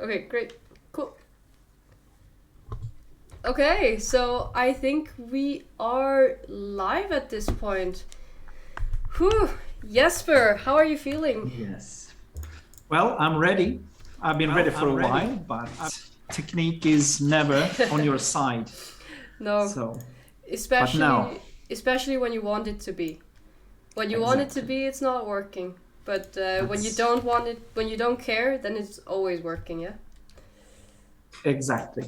Okay, great. Cool. Okay, so I think we are live at this point. Whew. Jesper, how are you feeling? Yes. Well, I'm ready. I've been ready for a while, but technique is never on your side. No, So, but now, especially when you want it to be. When you want it to exactly. be, it's not working. But when you That's don't want it, when you don't care, then it's always working. Yeah. exactly.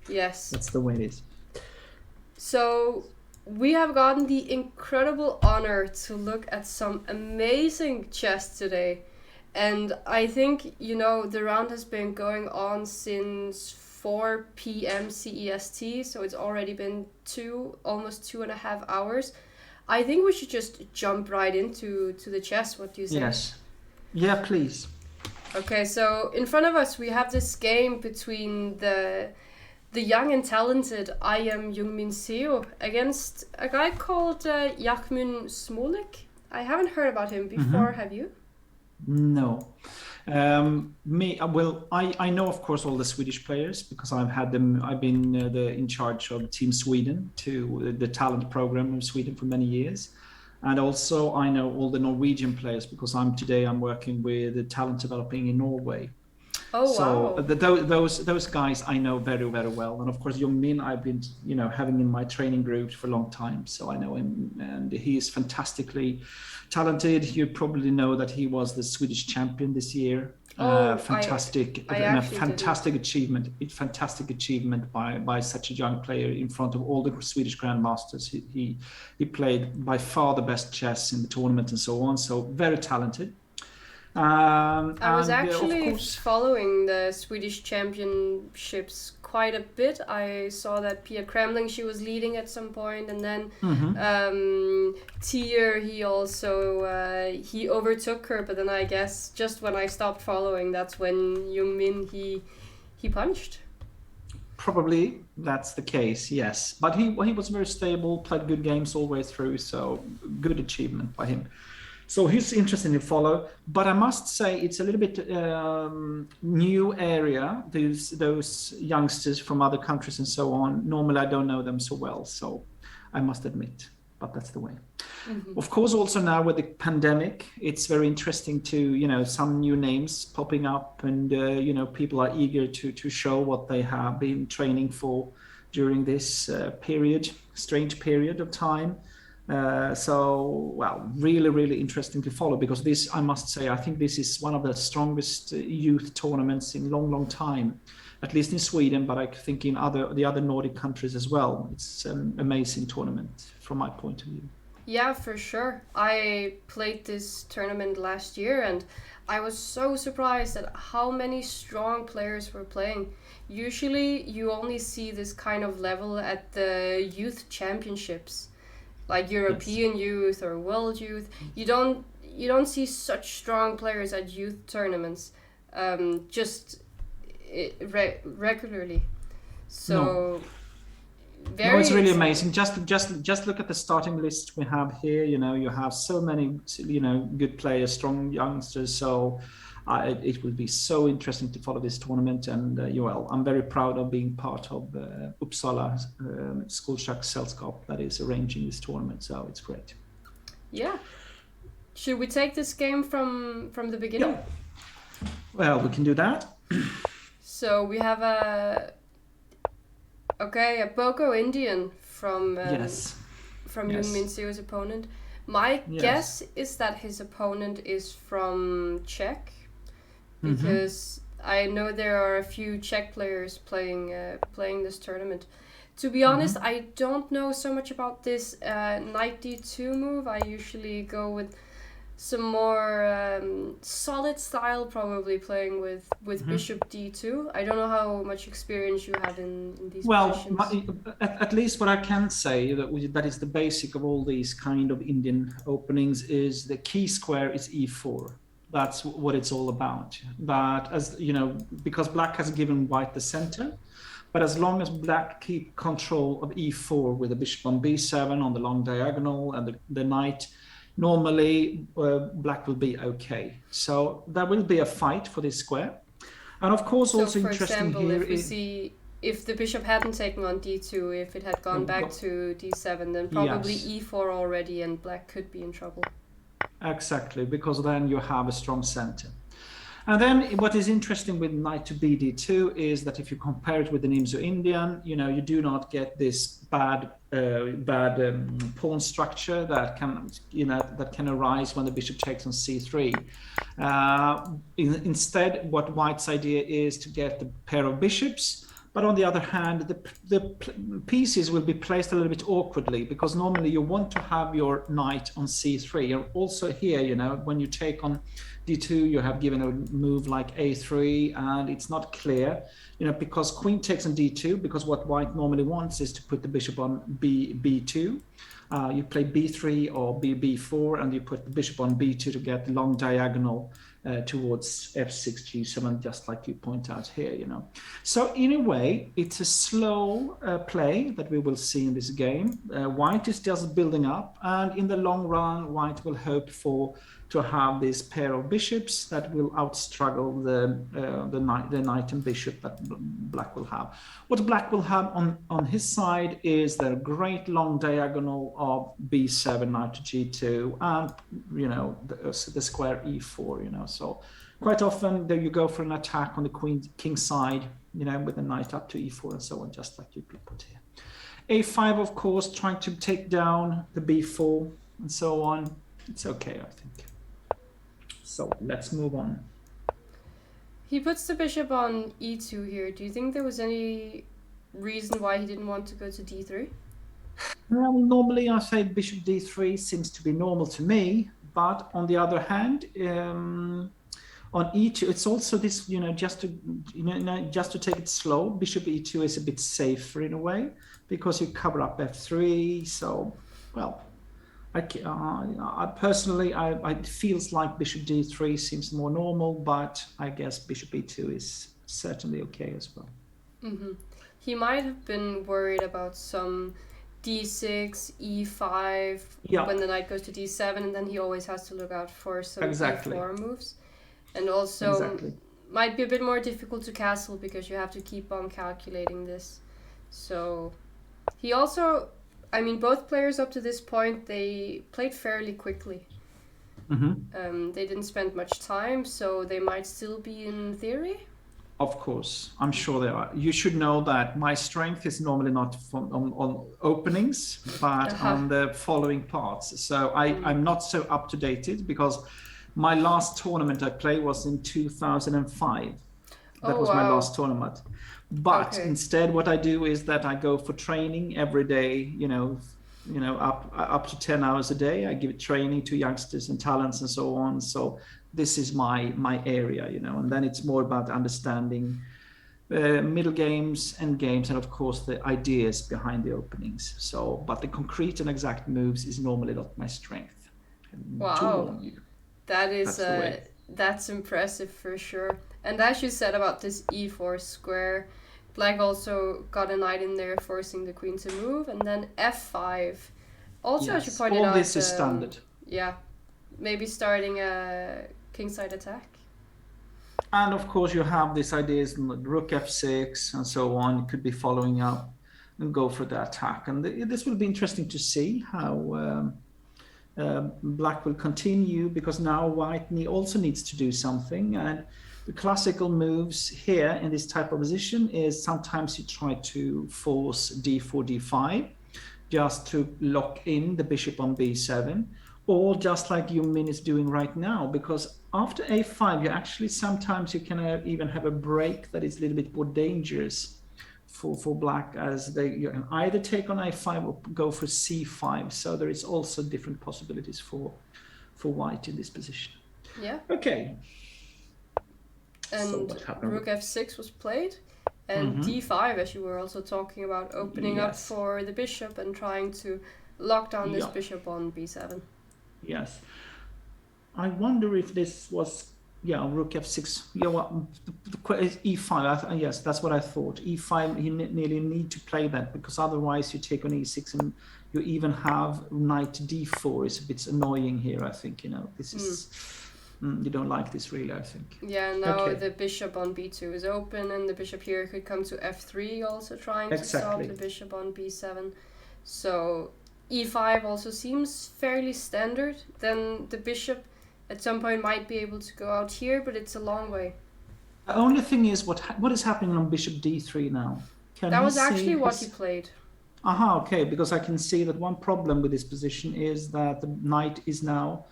Yes. That's the way it is. So we have gotten the incredible honor to look at some amazing chess today. And I think, the round has been going on since 4 p.m. CEST, so it's already been almost 2.5 hours. I think we should just jump right into the chess. What do you say? Yes. Yeah, please. Okay, so in front of us we have this game between the young and talented I am Jungmin Seo against a guy called Yakhmun Smolik. I haven't heard about him before, have you? No. I know, of course, all the Swedish players because I've had them. I've been in charge of Team Sweden, to the talent program of Sweden for many years. And also I know all the Norwegian players because I'm working with the talent developing in Norway. Oh, So wow. those guys I know very very well, and of course Young Min I've been having in my training groups for a long time, so I know him, and he is fantastically talented. You probably know that he was the Swedish champion this year. Oh, Fantastic, I and a actually didn't. fantastic achievement by such a young player in front of all the Swedish grandmasters. He played by far the best chess in the tournament and so on. So very talented. I was And of actually course, following the Swedish championships quite a bit. I saw that Pia Kremling, she was leading at some point, and then mhm. Tier, he also he overtook her. But then I guess just when I stopped following, that's when Jung Min he punched. Probably that's the case, yes. But he was very stable, played good games all the way through, so good achievement by him. So he's interesting to follow. But I must say it's a little bit new area. Those youngsters from other countries and so on. Normally I don't know them so well, so I must admit. But that's the way. Mm-hmm. Of course, also now with the pandemic, it's very interesting to some new names popping up, and people are eager to show what they have been training for during this strange period of time. So, well, really, really interesting to follow, because this, I must say, I think this is one of the strongest youth tournaments in long, long time, at least in Sweden, but I think in the other Nordic countries as well. It's an amazing tournament from my point of view. Yeah, for sure. I played this tournament last year and I was so surprised at how many strong players were playing. Usually, you only see this kind of level at the youth championships, like Yes. European youth or world youth. You don't see such strong players at youth tournaments, just regularly. No. So No, very it's really exciting. amazing. Just look at the starting list we have here. You have so many, good players, strong youngsters. So it will be so interesting to follow this tournament. And well, I'm very proud of being part of Uppsala Skolschack Sällskap that is arranging this tournament. So it's great. Yeah. Should we take this game from the beginning? Yeah. Well, we can do that. So we have a Boko Indian Yes. from Jung Min Yes. Seo's opponent. My Yes. guess is that his opponent is from Czech, Mm-hmm. because I know there are a few Czech players playing this tournament. To be honest, Mm-hmm. I don't know so much about this knight d2 move. I usually go with some more solid style, probably playing with Mm-hmm. bishop d2. I don't know how much experience you have in these Well, positions. at least what I can say that is the basic of all these kind of Indian openings is the key square is e4. That's what it's all about. But as you know, because black has given white the center, but as long as black keep control of e4 with the bishop on b7 on the long diagonal and the knight, normally black will be okay. So there will be a fight for this square. And of course, So, also for interesting example, here if we is see if the bishop hadn't taken on d2, if it had gone back to d7, then probably yes, e4 already, and black could be in trouble. exactly, because then you have a strong center. And then what is interesting with knight to bd2 is that if you compare it with the Nimzo Indian, you do not get this bad pawn structure that can arise when the bishop takes on c3. Instead, what White's idea is to get the pair of bishops. But on the other hand, the pieces will be placed a little bit awkwardly because normally you want to have your knight on c3. And also here, when you take on d2, you have given a move like a3, and it's not clear, because queen takes on d2, because what White normally wants is to put the bishop on b2. You play b3 or b4, and you put the bishop on b2 to get the long diagonal towards f6, g7, just like you point out here, So in a way, it's a slow play that we will see in this game. White is just building up, and in the long run, White will hope to have this pair of bishops that will outstruggle the knight and bishop that Black will have. What Black will have on his side is the great long diagonal of b7, knight to g2, and the square e4. So quite often there you go for an attack on the king side, with the knight up to e4 and so on, just like you put here. a5, of course, trying to take down the b4 and so on. It's okay, I think. So let's move on. He puts the bishop on e2 here. Do you think there was any reason why he didn't want to go to d3? Well, normally I say bishop d3 seems to be normal to me, but on the other hand, on e2, it's also this, just to take it slow. Bishop e2 is a bit safer in a way because you cover up f3. So, well, I personally, it feels like bishop d3 seems more normal, but I guess bishop e2 is certainly okay as well. Mm-hmm. He might have been worried about some d6, e5 when the knight goes to d7, and then he always has to look out for some e4 moves. And also might be a bit more difficult to castle because you have to keep on calculating this. So he also, both players up to this point, they played fairly quickly. Mm-hmm. They didn't spend much time, so they might still be in theory. Of course, I'm sure they are. You should know that my strength is normally not on openings, but on the following parts. So I'm not so up to date because my last tournament I played was in 2005. That was my last tournament. But instead, what I do is that I go for training every day, up to 10 hours a day. I give training to youngsters and talents and so on. So this is my area, and then it's more about understanding middle games, end games, and of course the ideas behind the openings. So, but the concrete and exact moves is normally not my strength. Wow, that's impressive for sure. And as you said about this e4 square, Black also got a knight in there, forcing the queen to move, and then f5. Also, as you pointed out, all this is standard. Yeah, maybe starting a kingside attack. And of course, you have these ideas, rook f6 and so on. You could be following up and go for the attack. And this will be interesting to see how Black will continue, because now White also needs to do something. And the classical moves here in this type of position is sometimes you try to force d4, d5, just to lock in the bishop on b7, or just like Min is doing right now, because after a5, you actually sometimes you can even have a break that is a little bit more dangerous for Black, as you can either take on a5 or go for c5. So there is also different possibilities for White in this position. Yeah. Okay. And so rook f6 was played, and d5, as you were also talking about, opening up for the bishop and trying to lock down this bishop on b7. Yes. I wonder if this was, rook f6. E5. Yes, that's what I thought. E5, you nearly need to play that, because otherwise you take on e6 and you even have knight d4. It's a bit annoying here, I think. This is You don't like this really, I think. Yeah, now Okay, the bishop on b2 is open, and the bishop here could come to f3, also trying to stop exactly. the bishop on b7. So e5 also seems fairly standard. Then the bishop at some point might be able to go out here, but it's a long way. The only thing is what is happening on bishop d3 now? Can That he was actually see what he his... played. Aha, okay, because I can see that one problem with this position is that the knight is now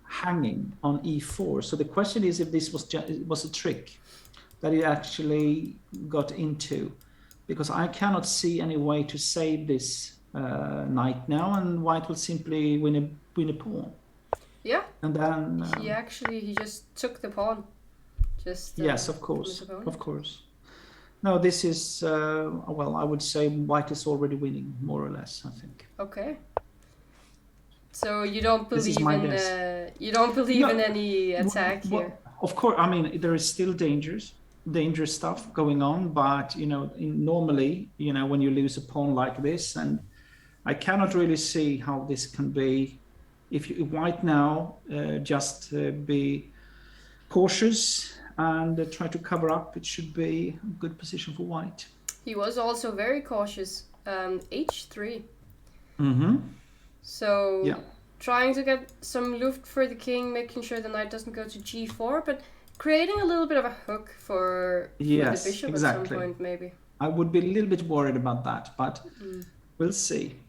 hanging on e4. So the question is if this was a trick that he actually got into, because I cannot see any way to save this knight now, and white will simply win a pawn. Yeah, And then he just took the pawn. Just yes, of from his course, opponent. of course. No, this is well, I would say white is already winning more or less, I think. Okay. So you don't This is believe my in guess. in No, any attack here. of course, I mean there is still dangerous stuff going on, but normally, when you lose a pawn like this, and I cannot really see how this can be. If white now just be cautious and try to cover up, it should be a good position for white. He was also very cautious. H3. Mm-hmm. So Yeah. trying to get some luft for the king, making sure the knight doesn't go to g4, but creating a little bit of a hook for the Yes, bishop at exactly. some point, maybe. I would be a little bit worried about that, but we'll see.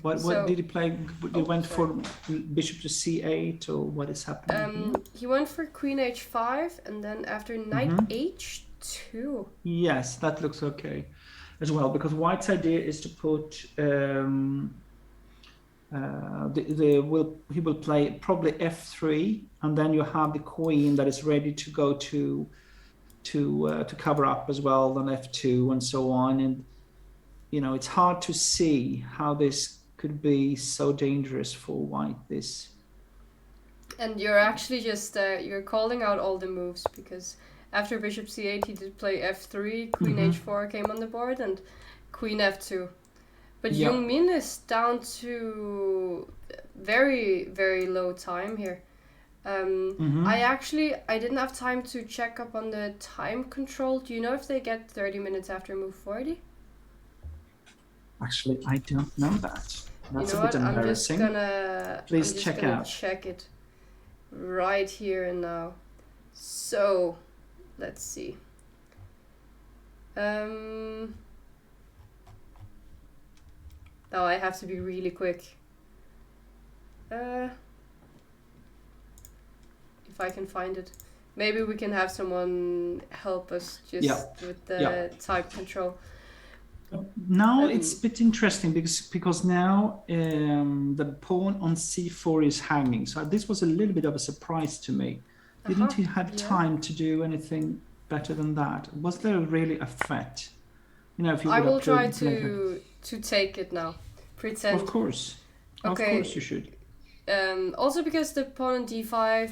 What So- did he play? He went sorry. for bishop to c8, or what is happening here? He went for queen h5, and then after knight h2. Yes, that looks okay as well, because white's idea is to put he will play probably f3, and then you have the queen that is ready to go to cover up as well, then f2 and so on. And it's hard to see how this could be so dangerous for white. This. And you're actually just you're calling out all the moves, because after bishop c8 he did play f3, queen h4 came on the board, and queen f2. But Yeah. Jung Min is down to very, very low time here. I didn't have time to check up on the time control. Do you know if they get 30 minutes after move 40? Actually, I don't know that. That's You know a bit what? embarrassing. Please check out. Check it right here and now. So, let's see. Oh, I have to be really quick. If I can find it. Maybe we can have someone help us just with the type control. Now it's a bit interesting because now the pawn on c4 is hanging. So this was a little bit of a surprise to me. Didn't he have time to do anything better than that? Was there really a threat? If you I would will have try played to take it now. Pretend. Of course. Okay. Of course you should. Also because the pawn on d5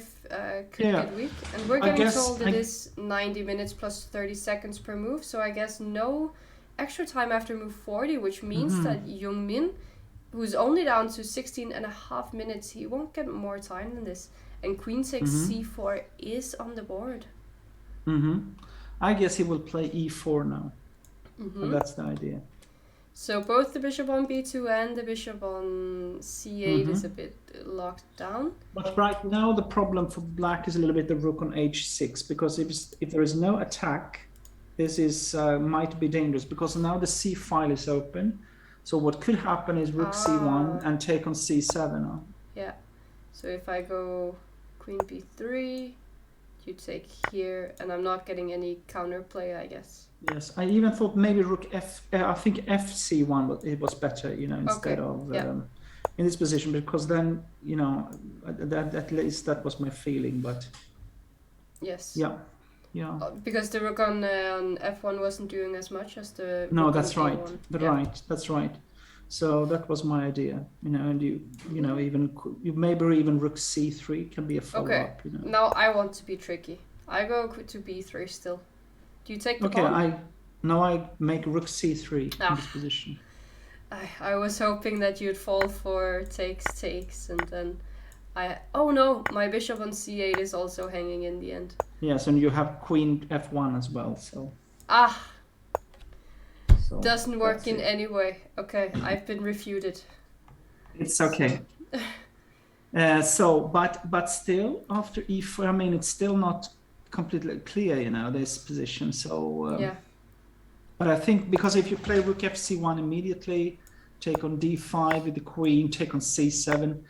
could get weak. And we're getting told it is 90 minutes plus 30 seconds per move. So I guess no extra time after move 40, which means that Jung Min, who's only down to 16 and a half minutes, he won't get more time than this. And queen takes c4 is on the board. I guess he will play e4 now. And that's the idea. So both the bishop on b2 and the bishop on c8 is a bit locked down. But right now the problem for black is a little bit the rook on h6, because if there is no attack, this is might be dangerous, because now the c file is open. So what could happen is rook c1 and take on c7. Yeah. So if I go queen b3, you take here, and I'm not getting any counterplay, I guess. Yes, I even thought maybe rook f. I think fc1 it was better, instead of in this position, because then that at least that was my feeling. But yes, yeah. Because the rook on f1 wasn't doing as much as the No, rook that's on right. a1. That's right. So that was my idea, and you maybe even rook c3 can be a follow up. Now I want to be tricky. I go to b3 still. Do you take the pawn? I make rook c3 in this position. I was hoping that you'd fall for takes, and then Oh no, my bishop on c8 is also hanging in the end. Yes, and you have queen f1 as well, so Ah, doesn't work that's in it. any way. Okay, I've been refuted. It's okay. But still, after e4, I mean, it's still not completely clear, this position. So, Yeah. but I think because if you play rook fc1 immediately, take on d5 with the queen, take on c7,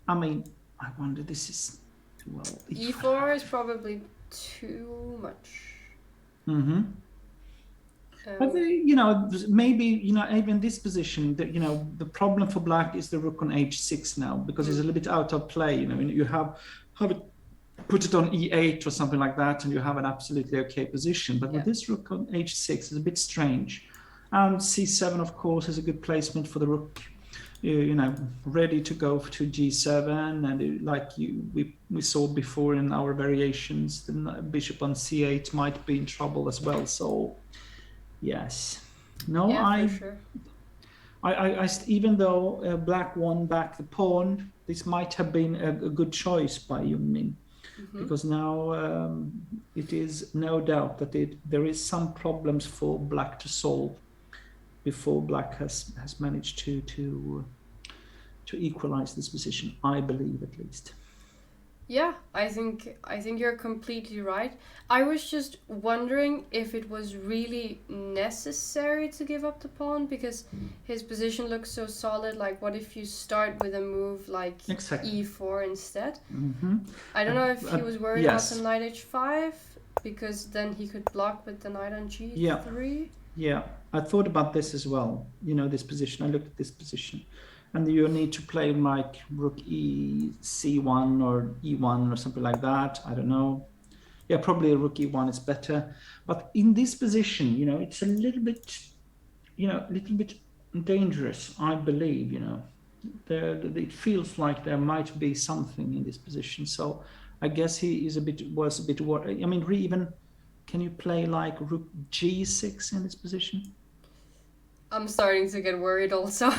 I mean, I wonder this is, well, e4 is probably too much. Mm-hmm. But maybe even this position, that the problem for black is the rook on h6 now, because it's a little bit out of play. You have it, put it on e8 or something like that, and you have an absolutely okay position. But with this rook on h6, it's a bit strange. And c7, of course, is a good placement for the rook. Ready to go to g7, and like we saw before in our variations, the bishop on c8 might be in trouble as well. So. Yes. No, Yeah, for sure. even though black won back the pawn, this might have been a good choice by Min, because now it is no doubt that there is some problems for black to solve before black has managed to equalize this position. I believe, at least. Yeah, I think you're completely right. I was just wondering if it was really necessary to give up the pawn, because his position looks so solid. Like, what if you start with a move like e4 instead? I don't know if he was worried about the knight h5, because then he could block with the knight on g3. Yeah, I thought about this as well. This position. I looked at this position. And you need to play like rook c1 or e1 or something like that. I don't know. Yeah, probably rook e1 is better. But in this position, it's a little bit, dangerous, I believe. It feels like there might be something in this position. So I guess he was a bit worried. I mean, even can you play like rook g6 in this position? I'm starting to get worried also.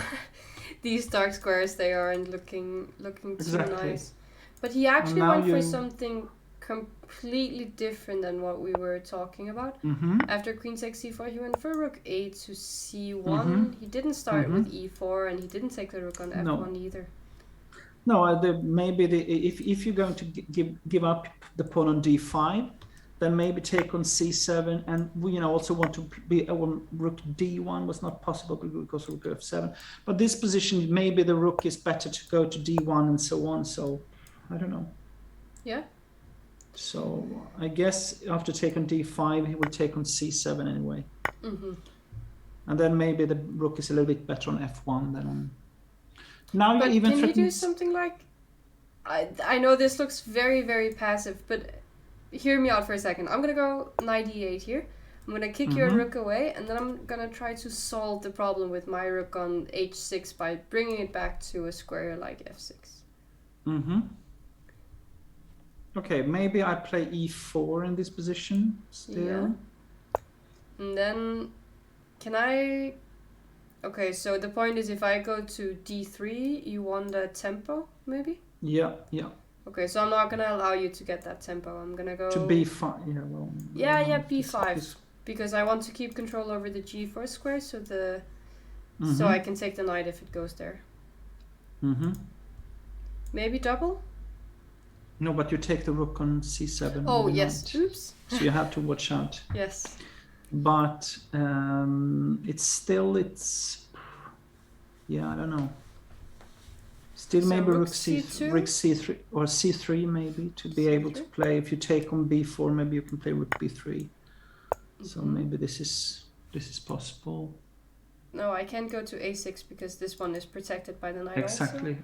These dark squares, they aren't looking too nice. But he actually went for something completely different than what we were talking about. After queen takes c4, he went for rook a to c1. He didn't start with e4, and he didn't take the rook on f1 either. No, maybe if you're going to give up the pawn on d5, then maybe take on c7, and we also want to be rook d1 was not possible because of rook f7. But this position, maybe the rook is better to go to d1 and so on. So I don't know. Yeah. So I guess after taking d5, he will take on c7 anyway. And then maybe the rook is a little bit better on f1 than on. Now but you even can you do something like? I know this looks very, very passive, but hear me out for a second. I'm gonna go knight e8 here. I'm gonna kick your rook away, and then I'm gonna try to solve the problem with my rook on h6 by bringing it back to a square like f6. Okay, maybe I play e4 in this position still. Yeah. And then, can I... Okay, so the point is, if I go to d3, you want the tempo, maybe? Yeah. Okay, so I'm not gonna allow you to get that tempo. I'm gonna go... To b5, yeah, well... Yeah, b5. Because I want to keep control over the g4 square, so so I can take the knight if it goes there. Maybe double? No, but you take the rook on c7. Oh, yes. Knight. Oops. So you have to watch out. Yes. But yeah, I don't know. Still, so maybe rook c3 or c3 maybe to be able to play. If you take on b4, maybe you can play rook b3. So maybe this is possible. No, I can't go to a6 because this one is protected by the knight. Exactly.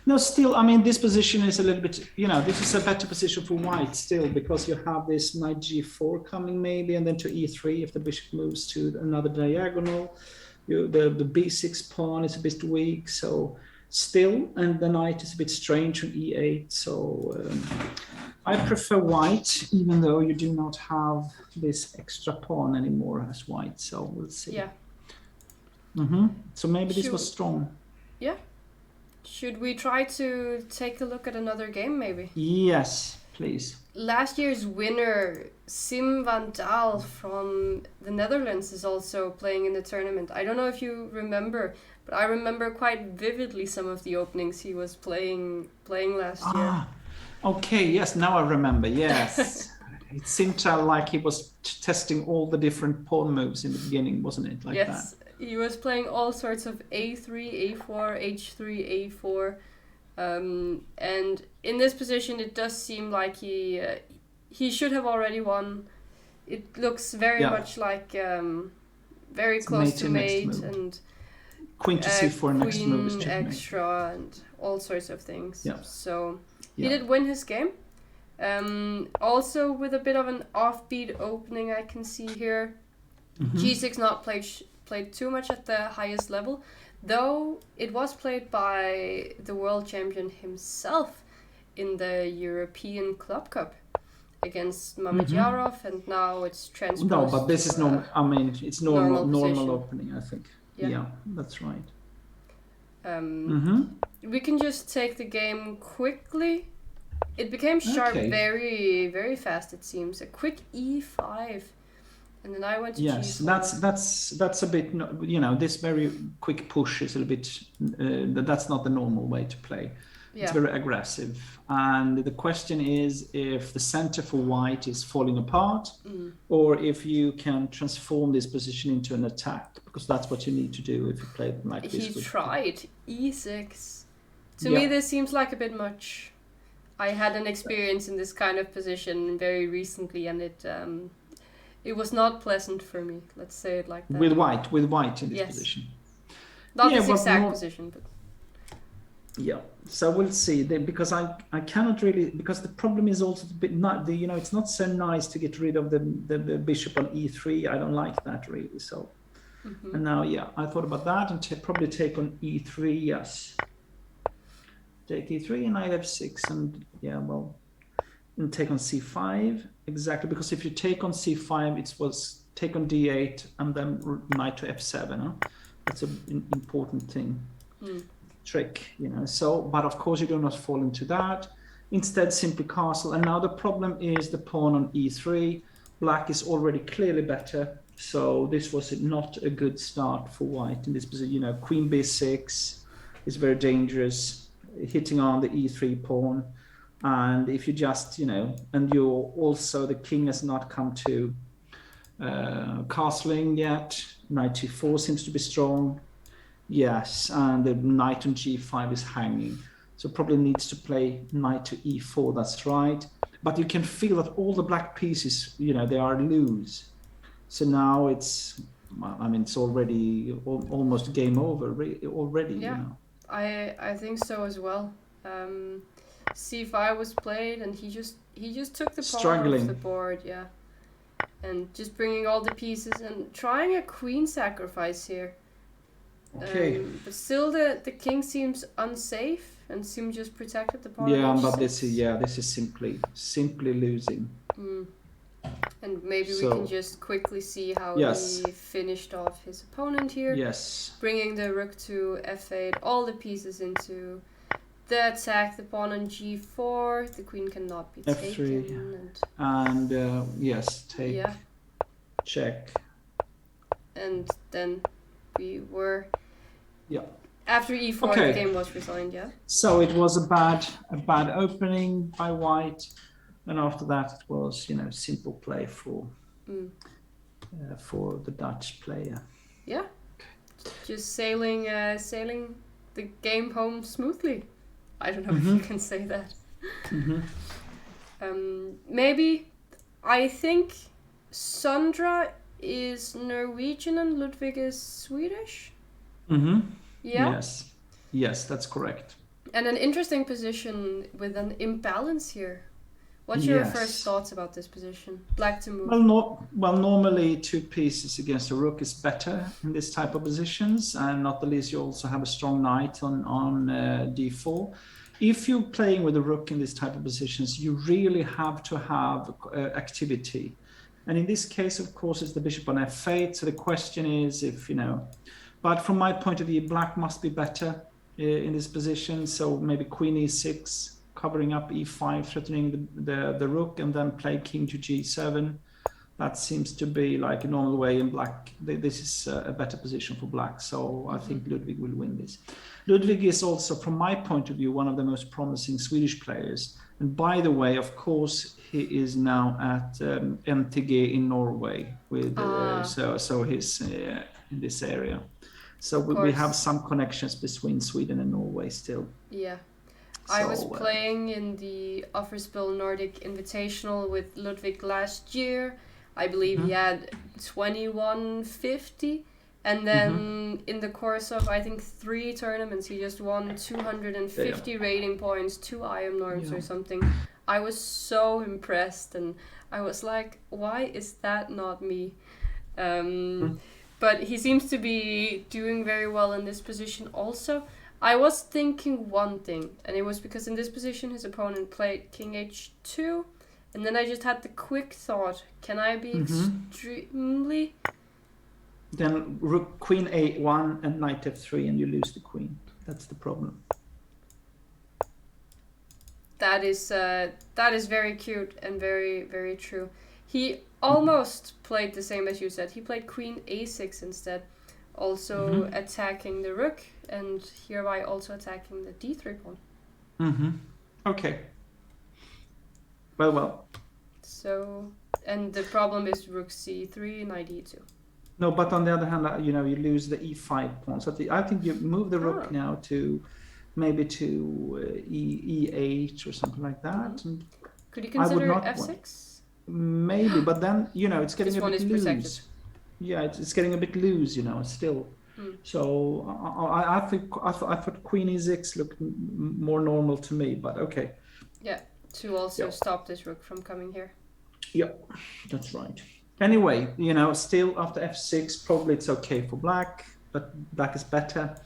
No, still, I mean, this position is a little bit, this is a better position for white still, because you have this knight g4 coming maybe, and then to e3 if the bishop moves to another diagonal. The b6 pawn is a bit weak, so still, and the knight is a bit strange on e8, so I prefer white, even though you do not have this extra pawn anymore as white, so we'll see. Yeah. So maybe this was strong. Yeah. Should we try to take a look at another game, maybe? Yes, please. Last year's winner, Sim van Daal from the Netherlands, is also playing in the tournament. I don't know if you remember, but I remember quite vividly some of the openings he was playing last year. Ah, okay. Yes, now I remember. Yes. It seemed like he was testing all the different pawn moves in the beginning, wasn't it? Like Yes, he was playing all sorts of a3, a4, h3, a4. And in this position, it does seem like he should have already won. It looks very much like very It's close mate to to next mate, move. and Queen to c4 next move is queen checkmate. extra and all sorts of things. Yeah. So he Yeah. did win his game. Also with a bit of an offbeat opening, I can see here. Mhm. G6 not played too much at the highest level, though it was played by the world champion himself in the European Club Cup against Mamedyarov, and now it's transposed. No, but this is normal. I mean, it's normal position. opening, I think. Yeah. Yeah, that's right. We can just take the game quickly. It became sharp Okay. very, very fast, it seems. A quick e5. And then I went to Yes, g4. that's a bit. This very quick push is a little bit. That's not the normal way to play. It's very aggressive, and the question is if the center for white is falling apart, or if you can transform this position into an attack, because that's what you need to do if you play them like this. He tried e6. To Yeah. me, this seems like a bit much. I had an experience in this kind of position very recently, and it was not pleasant for me. Let's say it like that. With white in this Yes. position. Not Yeah, this but exact more- position, but Yeah, so we'll see. Because I cannot really, because the problem is also a bit not the it's not so nice to get rid of the bishop on e3. I don't like that really. So and now I thought about that and probably take on e3. Yes, take e3 and knight f6 and and take on c5 exactly, because if you take on c5 it was take on d8 and then knight to f7. Huh? That's an important thing. Trick, so, but of course you do not fall into that. Instead, simply castle. And now the problem is the pawn on e3. Black is already clearly better, so this was not a good start for white in this position. Queen b6 is very dangerous, hitting on the e3 pawn. And if you just, and you're also, the king has not come to castling yet. Knight g4 seems to be strong. Yes, and the knight on g5 is hanging. So probably needs to play knight to e4, that's right. But you can feel that all the black pieces, they are loose. So now it's already almost game over already. Yeah. I think so as well. c5 was played, and he just took the pawn off the board, and just bringing all the pieces and trying a queen sacrifice here. Okay. But still, the king seems unsafe, and Sim just protected the pawn. Yeah, but this is simply losing. And maybe we can just quickly see how he finished off his opponent here. Yes. Bringing the rook to f8, all the pieces into the attack. The pawn on g4, the queen cannot be f3, taken. And take. Yeah. Check. And then we were. Yeah. After e4, the game was resigned. Yeah. So it was a bad opening by white, and after that it was simple play for the Dutch player. Yeah. Just sailing the game home smoothly. I don't know if you can say that. Maybe I think Sondra is Norwegian and Ludwig is Swedish. Yeah. Yes, that's correct. And an interesting position with an imbalance here. What's your first thoughts about this position? Black to move. Well, normally 2 pieces against a rook is better in this type of positions, and not the least you also have a strong knight on d4. If you're playing with a rook in this type of positions, you really have to have activity. And in this case, of course, it's the bishop on f8. So the question is if, but from my point of view, black must be better. in this position. So maybe queen e6, covering up e5, threatening the rook, and then play king to g7. That seems to be like a normal way in black. This is a better position for black. So I think Ludwig will win this. Ludwig is also, from my point of view, one of the most promising Swedish players. And by the way, of course, he is now at MTG in Norway with so he's in this area. So we have some connections between Sweden and Norway still. Yeah. I was playing in the Offersbill Nordic Invitational with Ludwig last year. I believe he had 2150. And then in the course of, I think, 3 tournaments, he just won 250 rating points, 2 IM norms or something. I was so impressed, and I was like, why is that not me? But he seems to be doing very well in this position also. I was thinking one thing, and it was because in this position his opponent played king h2, and then I just had the quick thought, can I be extremely... Then rook queen a1 and knight f3, and you lose the queen. That's the problem. That is very cute and very, very true. He almost played the same as you said. He played queen a6 instead, also attacking the rook, and hereby also attacking the d3 pawn. Okay. Well. So, and the problem is rook c3, knight e2. No, but on the other hand, you lose the e5 pawn. So I think you move the rook now to maybe to e8 or something like that. And could you consider f6? Maybe, but then it's getting a bit loose. Protected. Yeah, it's getting a bit loose, still. So I thought queen e6 looked more normal to me, but okay. Yeah, to also stop this rook from coming here. Yeah, that's right. Anyway, still after f6, probably it's okay for black, but black is better.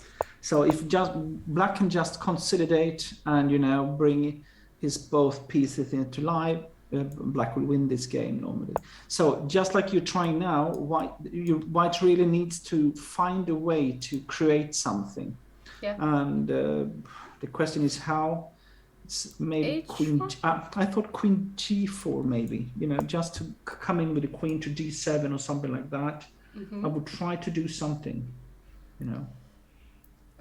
So if just black can just consolidate and bring his both pieces into life, black will win this game normally. So just like you're trying now, white really needs to find a way to create something. Yeah. And the question is how. Maybe queen. I thought queen g4 maybe. Just to come in with a queen to d7 or something like that. I would try to do something.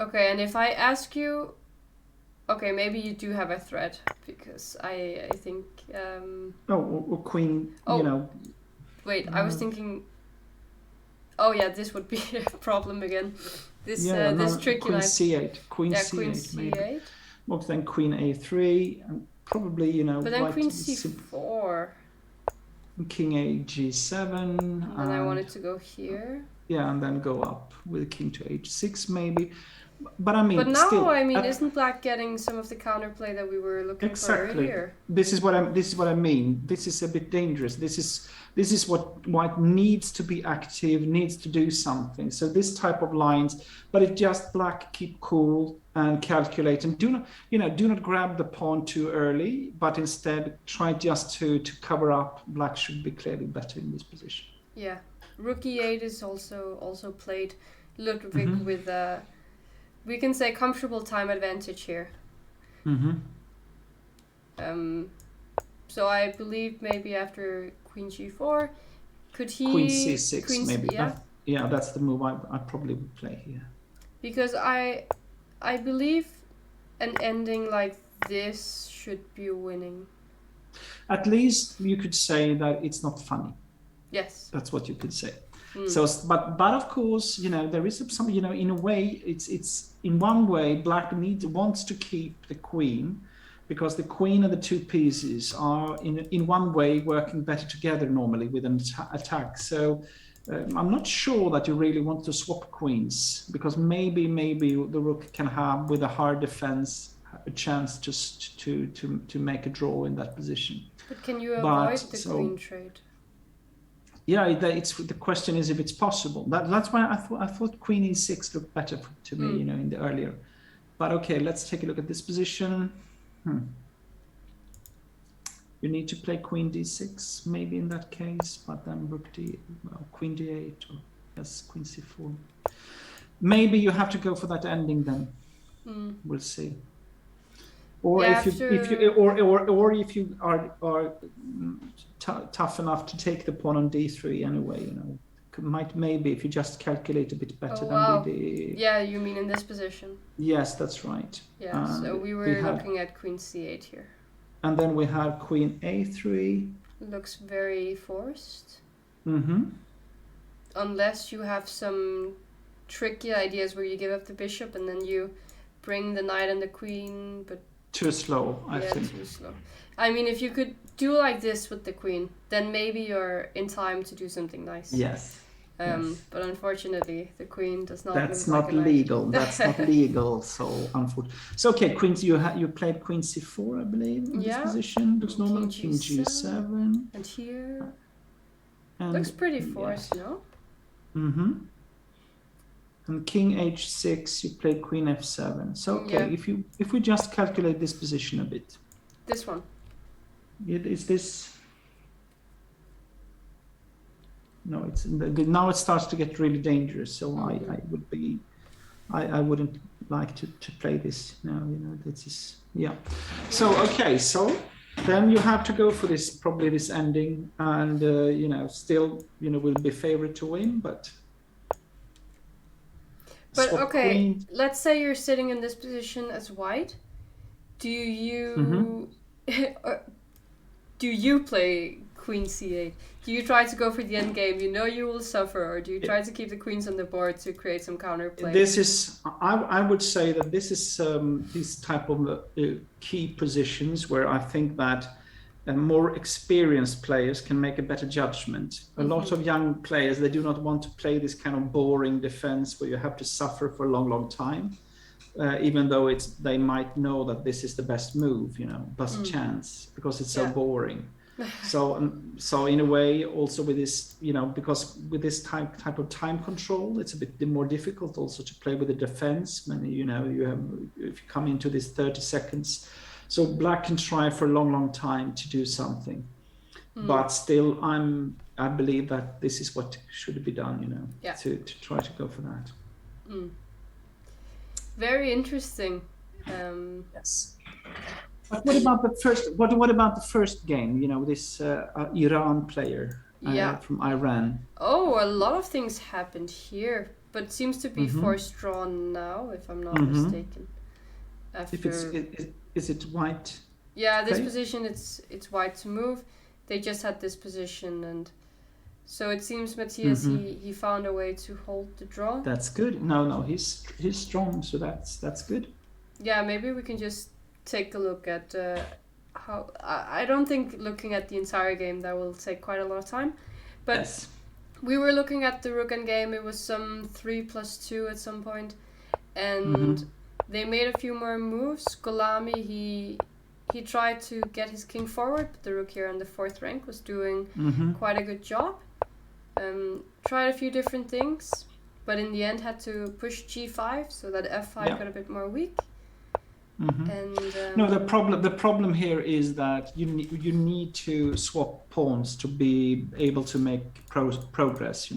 Okay, and if I ask you, okay, maybe you do have a threat because I think. Or queen. Wait, I was thinking. Oh yeah, this would be a problem again. This tricky queen knight. c8. Queen c8. Queen c8. Maybe. Well, then queen a3, and probably But then queen c4. King a g7. And then I wanted to go here. Yeah, and then go up with king to h6 maybe. But I mean, but now still, isn't black getting some of the counterplay that we were looking for earlier? This is what I mean. This is a bit dangerous. This is what white needs to be active, needs to do something. So this type of lines, but it just black keep cool and calculate, and do not grab the pawn too early, but instead try just to cover up. Black should be clearly better in this position. Yeah, rook e8 is also played. Ludwig with a, we can say, comfortable time advantage here. So I believe maybe after queen g4, could he... Queen c6 maybe. Yeah, that's the move I probably would play here. Because I believe an ending like this should be winning. At least you could say that it's not funny. Yes. That's what you could say. So, but of course, there is some, in a way, it's in one way, black wants to keep the queen, because the queen and the two pieces are in one way working better together normally with an attack. So I'm not sure that you really want to swap queens, because maybe the rook can have, with a hard defense, a chance just to make a draw in that position. But can you avoid the queen trade? Yeah, the question is if it's possible. That's why I thought queen e6 looked better to me, in the earlier. But okay, let's take a look at this position. You need to play queen d6 maybe in that case, but then queen d8 or queen c4. Maybe you have to go for that ending then. Mm. We'll see. Or Yeah, if you after. or if you are tough enough to take the pawn on d3 anyway, might maybe if you just calculate a bit better Oh than we wow. did. Yeah, you mean in this position? Yes, that's right. Yeah. So And we we were had, looking at queen c8 here. and then we have queen a3. Looks very forced. Mm-hmm. Unless you have some tricky ideas where you give up the bishop and then you bring the knight and the queen, but Too slow, I yeah, think. too slow. I mean, if you could do like this with the queen, then maybe you're in time to do something nice. Yes. Yes. But unfortunately, the queen does not That's move like not a knight. legal. That's not legal. So unfortunately. So okay, queen. You played queen c4, I believe, in this Yeah. position. Looks normal. King King g7. g7. And here. And Looks pretty yes. forced, no? Mm-hmm. And king h6. You played queen f7. So okay, Yeah. if we just calculate this position a bit. This one. Is this? No, it's now it starts to get really dangerous. So Mm-hmm. I wouldn't like to play this now. This is So okay, so then you have to go for probably this ending, and still will be favorite to win, but. But okay, queen. let's say you're sitting in this position as white. Do you do you play queen c8? Do you try to go for the end game? You know you will suffer, or do you try to keep the queens on the board to create some counterplay? This is, I would say that this is these type of key positions where I think that more experienced players can make a better judgment. A lot of young players, they do not want to play this kind of boring defense where you have to suffer for a long, long time. Even though they might know that this is the best move, best chance, because it's so boring. So in a way, also with this, because with this type of time control, it's a bit more difficult also to play with the defense. When if you come into this 30 seconds, so black can try for a long, long time to do something, but still, I believe that this is what should be done, to try to go for that. Very interesting. Yes. But what about the first? What about the first game? This Iran player from Iran. Oh, a lot of things happened here, but it seems to be forced drawn now, if I'm not mistaken. After... Is it white? Yeah, this position it's white to move. They just had this position, and so it seems Matthias he found a way to hold the draw. That's good. No, he's strong, so that's good. Yeah, maybe we can just take a look at how. I don't think looking at the entire game that will take quite a lot of time, but we were looking at the rook endgame. It was some 3+2 at some point, and they made a few more moves. Golami he tried to get his king forward, but the rook here on the 4th rank was doing quite a good job. Tried a few different things, but in the end had to push g5 so that f5 got a bit more weak. And no, the problem here is that you need to swap pawns to be able to make progress,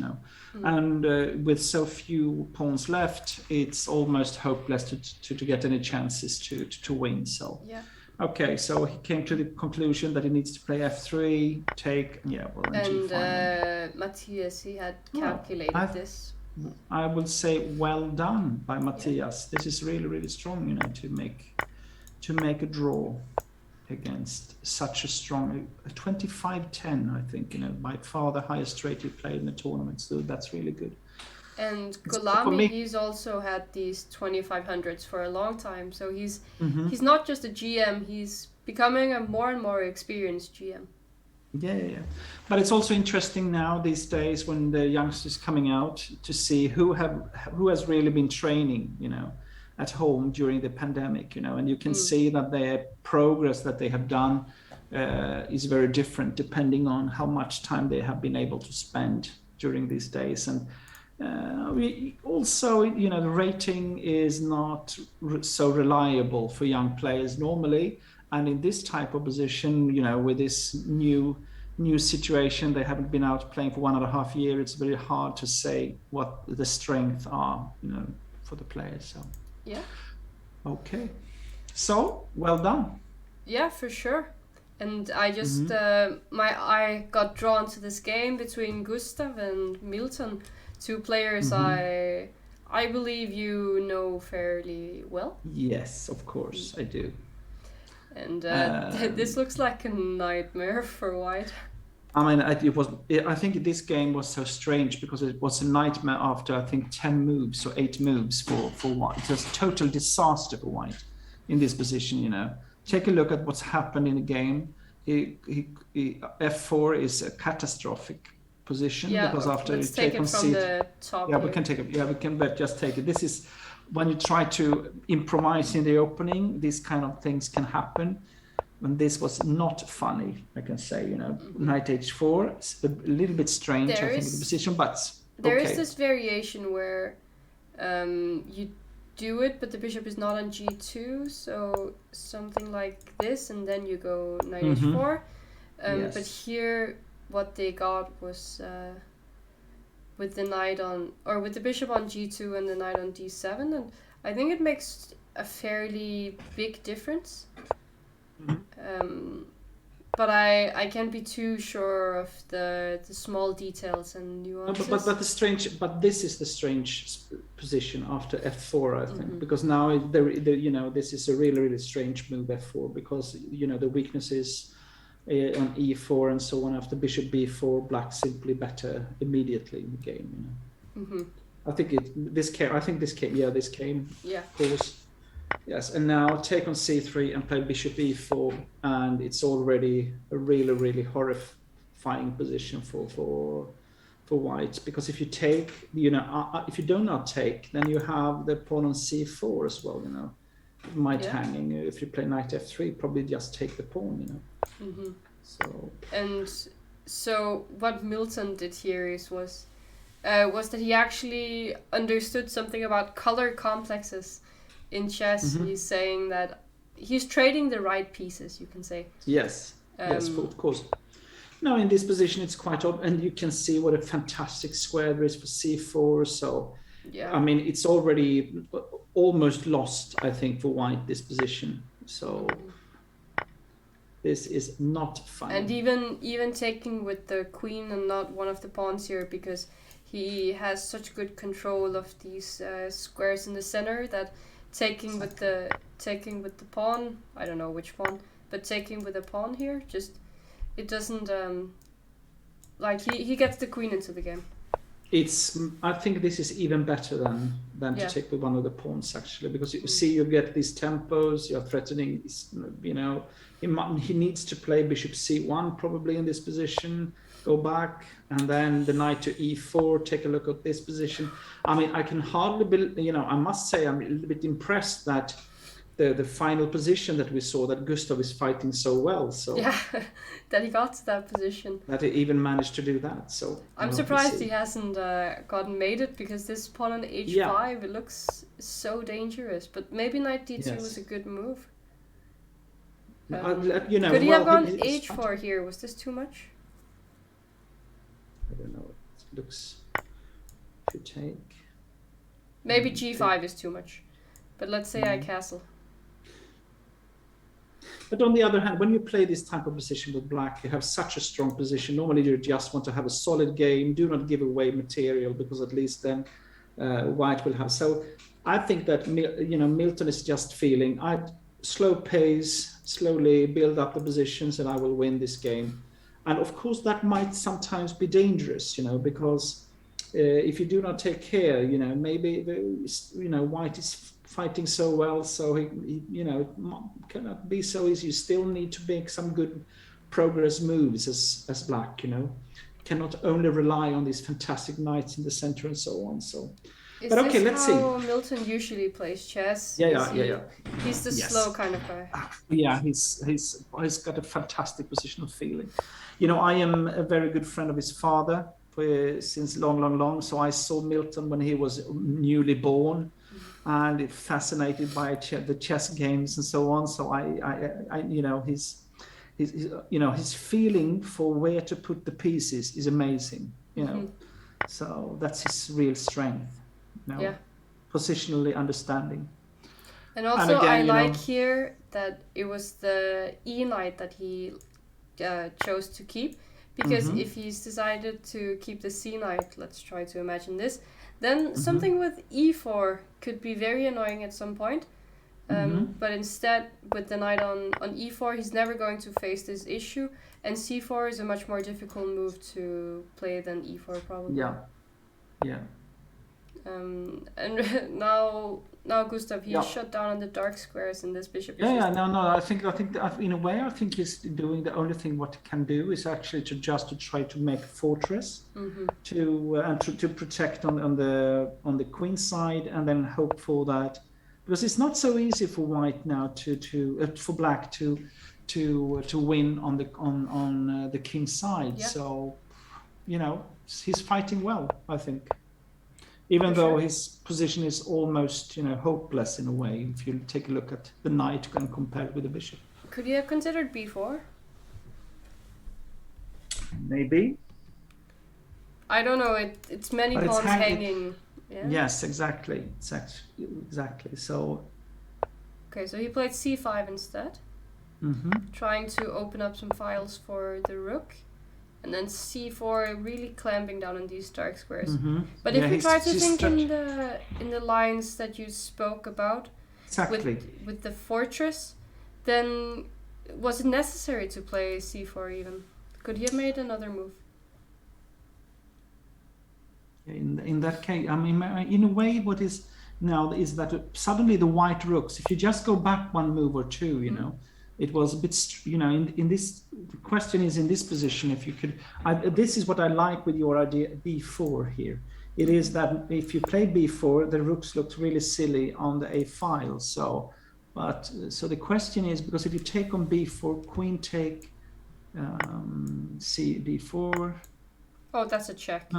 and with so few pawns left, it's almost hopeless to get any chances to win. So okay, so he came to the conclusion that he needs to play f3, take and Matthias he had calculated this. I would say well done by Matthias. This is really, really strong, to make a draw against such a strong 25-10, I think, by far the highest rate he played in the tournament. So that's really good. And Golami, he's also had these 2500s for a long time. So he's not just a GM, he's becoming a more and more experienced GM. Yeah. But it's also interesting now these days when the youngsters coming out to see who has really been training, at home during the pandemic, and you can see that their progress that they have done is very different depending on how much time they have been able to spend during these days. And we also, the rating is not so reliable for young players normally. And in this type of position, with this new situation, they haven't been out playing for 1.5 years. It's very hard to say what the strengths are, for the players. So Okay. So, well done. Yeah, for sure. And I just Hmm. my eye got drawn to this game between Gustav and Milton, two players Hmm. I believe you know fairly well. Yes, of course, I do. And this Um, looks like a nightmare for White. I mean, it was. I think this game was so strange because it was a nightmare after I think 10 moves or 8 moves for White. It was a total disaster for White in this position. Take a look at what's happened in the game. F4 is a catastrophic position Yeah, because after you let's take take it on from C, the top yeah, we here. can take it. Yeah, we can, but just take it. This is when you try to improvise in the opening. These kind of things can happen. And this was not funny, I can say. Hmm. Knight h4, it's a little bit strange, I There think, the is position, but there is okay. this variation where you do it, but the bishop is not on g2, so something like this, and then you go knight Mm-hmm. h4. But Yes. here, what they got was with the knight on, or with the bishop on g2 and the knight on d7, and I think it makes a fairly big difference. Mhm. Um, but I can't be too sure of the small details and No, nuances. but this is the strange position after f4, I think, Hmm. because now this is a really really strange move f4 because the weakness is on e4 and so on after bishop b4, black simply better immediately in the game. Hmm. I think this came. I think this came. Yeah, this came. Yeah. Of course. Yes, and now take on c3 and play bishop e4, and it's already a really, really horrifying position for white because if you take, if you do not take, then you have the pawn on c4 as well. It might Yeah. hanging. If you play knight f3, probably just take the pawn. Hmm. So. And so what Milton did here was that he actually understood something about color complexes in chess. Mhm. He's saying that he's trading the right pieces, you can say. Yes, yes, Um, of course. Now in this position, it's quite odd, and you can see what a fantastic square there is for c4. So, yeah. I mean, it's already almost lost, I think, for white this position. So Hmm. this is not And funny. even taking with the queen and not one of the pawns here, because he has such good control of these squares in the center that taking with Exactly. the pawn, I don't know which pawn, but taking with a pawn here, just it doesn't like he gets the queen into the game. It's. I think this is even better than to Yeah. take with one of the pawns actually, because you Mm. see you get these tempos. You're threatening. He needs to play bishop c1 probably in this position. Go back and then the knight to e4. Take a look at this position. I mean, I can hardly believe. I must say I'm a little bit impressed that the final position that we saw that Gustav is fighting so well. So Yeah, that he got to that position. that he even managed to do that. So I'm well, we'll surprised he see. hasn't gotten mated because this pawn on Yeah. h5 it looks so dangerous. But maybe knight d2 was a Yes. good move. Could he have Well, gone he's fine. h4 here? Was this too much? I don't know. It looks. If you take. Maybe Take. g5 is too much. But let's say I Mm. castle. But on the other hand, when you play this type of position with black, you have such a strong position. Normally, you just want to have a solid game. Do not give away material because at least then white will have. So I think that Milton is just feeling I slow pace, slowly build up the positions, and I will win this game. And of course, that might sometimes be dangerous, because if you do not take care, maybe white is fighting so well, so it cannot be so easy. You still need to make some good progress moves as black. Cannot only rely on these fantastic knights in the center and so on. So, Is but okay, this let's see. how Milton usually plays chess? Yeah, Is yeah, yeah, he? yeah. He's the slow Yes. kind of guy. Yeah, he's got a fantastic positional feeling. I am a very good friend of his father since long, long, long. So I saw Milton when he was newly born, and fascinated by the chess games and so on. So his feeling for where to put the pieces is amazing. Hmm. So that's his real strength. Yeah. Positionally understanding. And And also, I again, like here that it was the E knight that he chose to keep, because mm-hmm, if he's decided to keep the C knight, let's try to imagine this, then mm-hmm, something with E4 could be very annoying at some point. mm-hmm. But instead, with the knight on E4, he's never going to face this issue, and C4 is a much more difficult move to play than E4 probably. Yeah, yeah. And now Gustav, he Yeah. shut down on the dark squares, and this bishop is Yeah, just... yeah, no. I think that in a way, I think he's doing the only thing what he can do is actually to try to make a fortress Mm-hmm. to protect on the queen side, and then hope for that, because it's not so easy for white now to for black to win on the king side. Yeah. So he's fighting well, I think. Even For though sure. his position is almost, hopeless in a way, if you take a look at the knight and compare it with the bishop. Could he have considered B4? Maybe. I don't know. It's many But it's pawns hanging. Yeah. Yes, exactly. Exactly. So. Okay, so he played C5 instead, Mm-hmm. trying to open up some files for the rook, and then C4 really clamping down on these dark squares. Mm-hmm. But if we try to think in the lines that you spoke about, Exactly. with the fortress, then was it necessary to play C4 even? Could he have made another move? In that case, I mean, in a way, what is now is that suddenly the white rooks, if you just go back one move or two, it was a bit, in this, the question is in this position, if you could, this is what I like with your idea, B4 here. It is that if you play B4, the rooks look really silly on the A file. So the question is, because if you take on B4, queen take, C, B4. Oh, that's a check.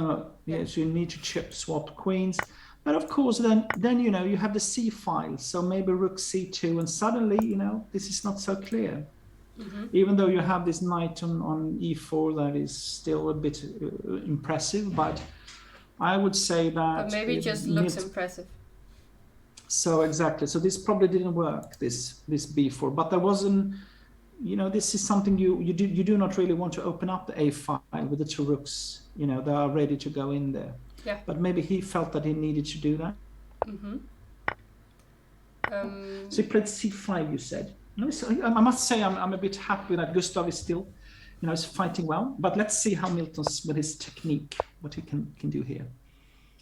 Yeah, so you need to swap queens. But of course, then you have the C file, so maybe rook C2, and suddenly this is not so clear. Mm-hmm. Even though you have this knight on E4, that is still a bit impressive, but I would say that. But maybe it just looks impressive. So exactly, so this probably didn't work, this B4, but there wasn't. This is something you do not really want to open up the A file with the two rooks. They are ready to go in there. Yeah. But maybe he felt that he needed to do that. Mm-hmm. So he played C5, you said. I must say I'm a bit happy that Gustav is still, is fighting well. But let's see how Milton's with his technique, what he can do here.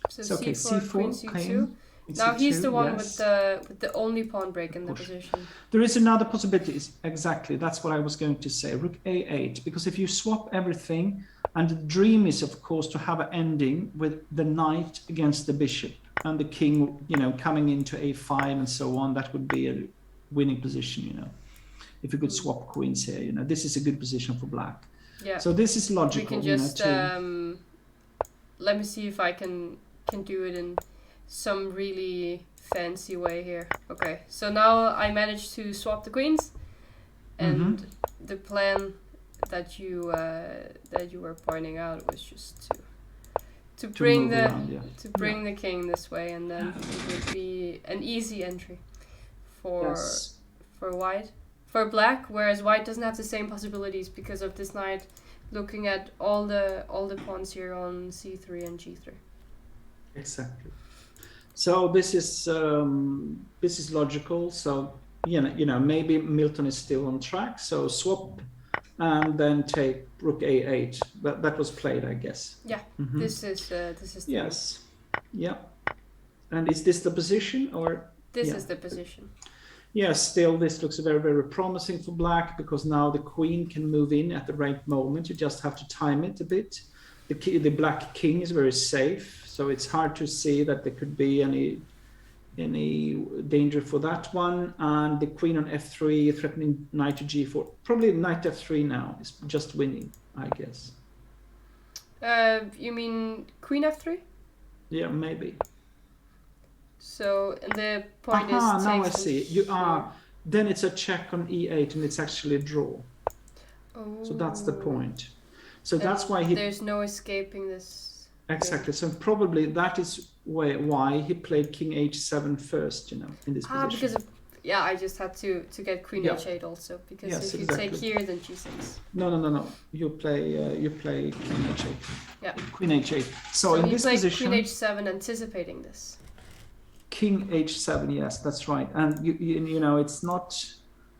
So okay, C4, Queen C2. Now he's the one with the only pawn break in the position. There is another possibility. Exactly, that's what I was going to say. Rook A8, because if you swap everything, and the dream is, of course, to have an ending with the knight against the bishop and the king, coming into A5 and so on. That would be a winning position, if you could swap queens here. This is a good position for black. Yeah. So this is logical. We can just let me see if I can do it in some really fancy way here. Okay, so now I managed to swap the queens, and the plan that you were pointing out was just to bring the king this way, and then it would be an easy entry for white, for black, whereas white doesn't have the same possibilities because of this knight looking at all the pawns here on C3 and G3. Exactly. So this is logical. So maybe Milton is still on track. So swap and then take rook A8. That was played, I guess. Yeah. This is yes. Yeah. And is this the position or? This is the position. Yes, still this looks very, very promising for black, because now the queen can move in at the right moment. You just have to time it a bit. The black king is very safe, so it's hard to see that there could be any danger for that one. And the queen on F3 threatening knight to G4. Probably knight F3 now is just winning, I guess. You mean queen F3? Yeah, maybe. So the point is. Now I see. Then it's a check on E8, and it's actually a draw. Oh. So that's the point. So that's why there's no escaping this. Exactly. So probably that is why he played King H7 first, in this position. yeah, I just had to get queen Yeah. h8 also, because Yes, if you exactly. take here, then g6. No. You play queen h8. Yeah. Queen h8. So in he this played position, queen h7, anticipating this. king h7. Yes, that's right. And you know it's not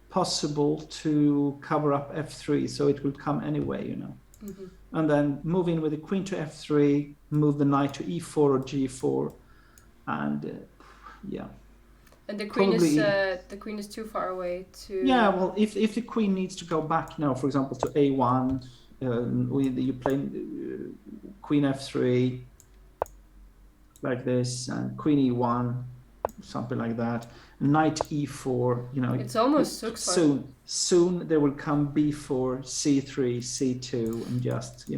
possible to cover up f3, so it will come anyway. You know. Mm-hmm. And then move in with the queen to f3, move the knight to e4 or g4, and yeah. And the Probably, queen is too far away to. yeah. Well, if the queen needs to go back now, for example, to a1, you play queen f3 like this, and queen e1, something like that. Knight e4. You know, It's almost soon there will come b4, c3, c2, and just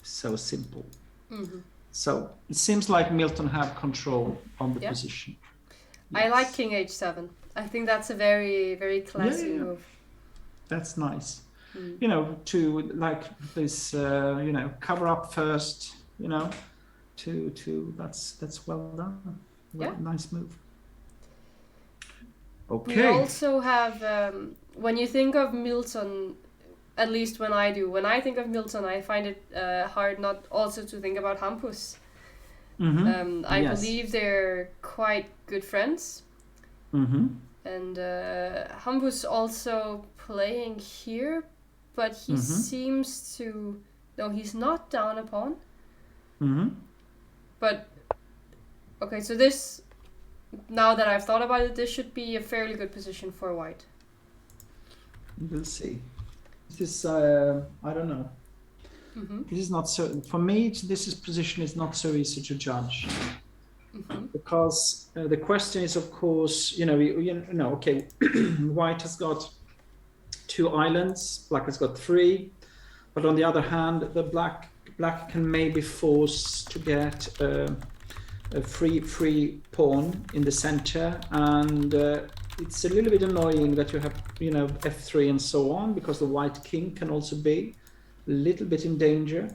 so simple. Mm-hmm. So it seems like Milton have control on the position. Yes. I like king h7. I think that's a very, very classy move. That's nice. You know, to like this, cover up first. You know, to that's well done. Nice move. Okay. We also have, when you think of Milton, at least when I do, when I think of Milton, I find it hard not also to think about Hampus. Mm-hmm. I believe they're quite good friends. Mm-hmm. And Hampus also playing here, but he seems to... No, he's not down a pawn. Mm-hmm. But, okay, so this... Now that I've thought about it, this should be a fairly good position for white. We'll see. This is, I don't know. Mm-hmm. This is not so, for me, this position is not so easy to judge. Mm-hmm. Because the question is, of course, okay, white has got 2 islands, black has got 3, but on the other hand, the black can maybe force to get a free pawn in the center, and it's a little bit annoying that you have f3 and so on, because the white king can also be a little bit in danger.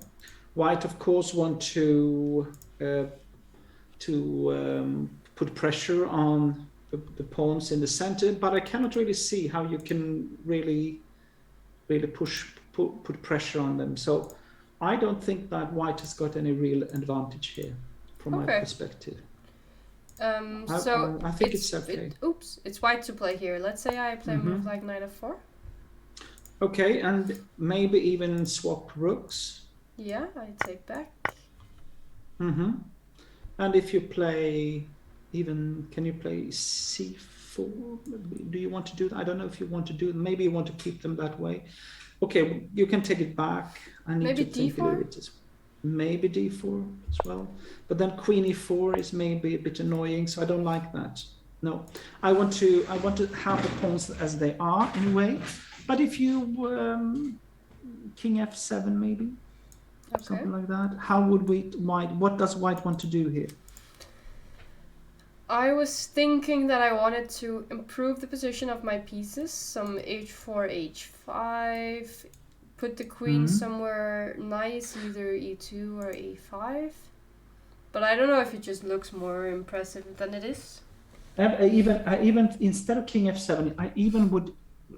White, of course, want to put pressure on the pawns in the center, but I cannot really see how you can really put pressure on them. So I don't think that white has got any real advantage here from my perspective. So I think it's okay. It's white to play here. Let's say I play a move like knight f4. Okay, and maybe even swap rooks. Yeah, I take back. Mm-hmm. And if you play, can you play c4? Do you want to do that? I don't know if you want to do it. Maybe you want to keep them that way. Okay, you can take it back. I need maybe to think d4? a little bit. Maybe d4 as well. But then queen e4 is maybe a bit annoying, so I don't like that. No, I want to have the pawns as they are anyway. But if you king f7 maybe, something like that. How would what does white want to do here? I was thinking that I wanted to improve the position of my pieces. Some h4, h5, put the queen somewhere nice, either e2 or e5. But I don't know if it just looks more impressive than it is. Even instead of king f7, I even would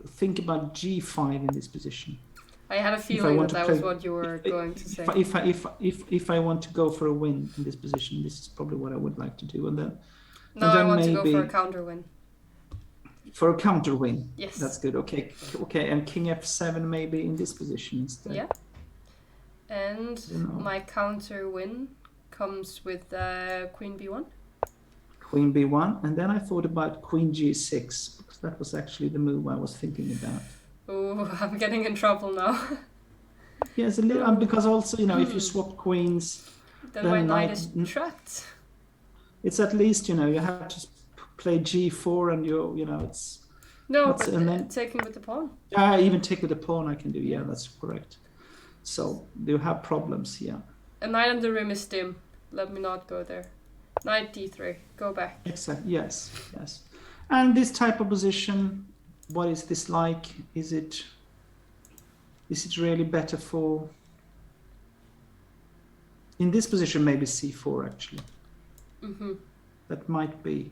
think about g5 in this position. I had a feeling that was what you were going to say. If I want to go for a win in this position, this is probably what I would like to do. And then I want to go for a counter win. For a counter win. Yes. That's good. Okay. And king f7 maybe in this position instead. Yeah. And my counter win comes with queen b1. Queen b1, and then I thought about queen g6, because that was actually the move I was thinking about. Oh, I'm getting in trouble now. Yes, a little, because also, if you swap queens, then my knight is trapped. It's at least, you have to play g4, and it's... No, but then taking with the pawn. Yeah, even take with the pawn I can do, yeah, that's correct. So, you have problems, yeah. A knight on the rim is dim. Let me not go there. Knight d3, go back. Exactly. Yes. And this type of position, what is this like? Is it really better for... In this position, maybe c4 actually. Mm-hmm. That might be.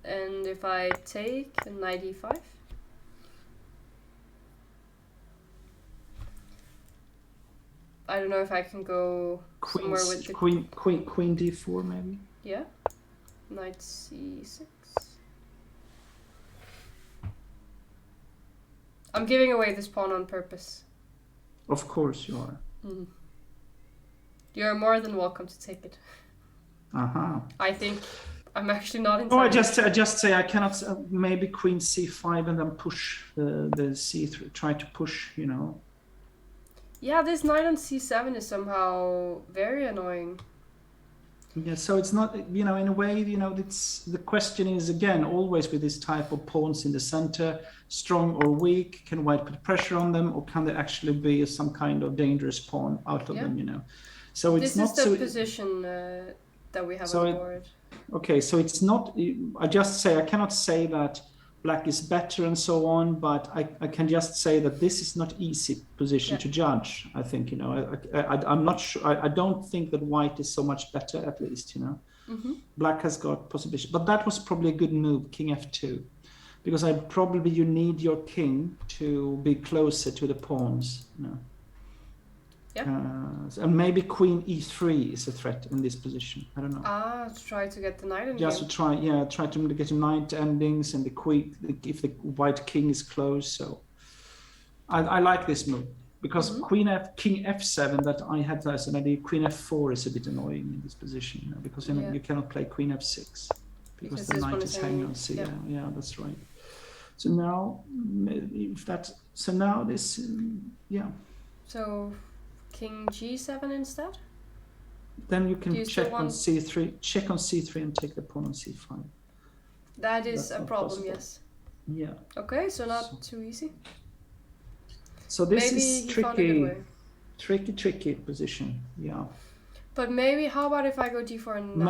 And if I take knight e5. I don't know if I can go somewhere with the queen d4 maybe. Yeah. Knight c6. I'm giving away this pawn on purpose. Of course you are. You're more than welcome to take it. I think I'm actually not entirely. I just say I cannot. Maybe queen c5 and then push the c3. Try to push, Yeah, this knight on c7 is somehow very annoying. Yeah, so it's not, in a way, it's the question is again always with this type of pawns in the center, strong or weak. Can white put pressure on them, or can they actually be some kind of dangerous pawn out of them? So it's not. This is the position that we have on the board. Okay, so it's not. I just say I cannot say that black is better and so on, but I can just say that this is not easy position to judge. I think I'm not sure. I don't think that white is so much better, at least. Black has got possibility, but that was probably a good move, king f2, because you need your king to be closer to the pawns. And maybe queen e3 is a threat in this position. I don't know. To try to get the knight in. Just to try to get knight endings and the queen if the white king is close. So I like this move because king f7 that I had as an idea. Queen f4 is a bit annoying in this position because you cannot play queen f6 because the knight is hanging on c. Yeah, that's right. So now So king g7 instead? Then you can check on c3. Check on c3 and take the pawn on c5. That is a problem, yes. Yeah. Okay, so not too easy. So this is tricky position. Yeah. But maybe, how about if I go d4 now?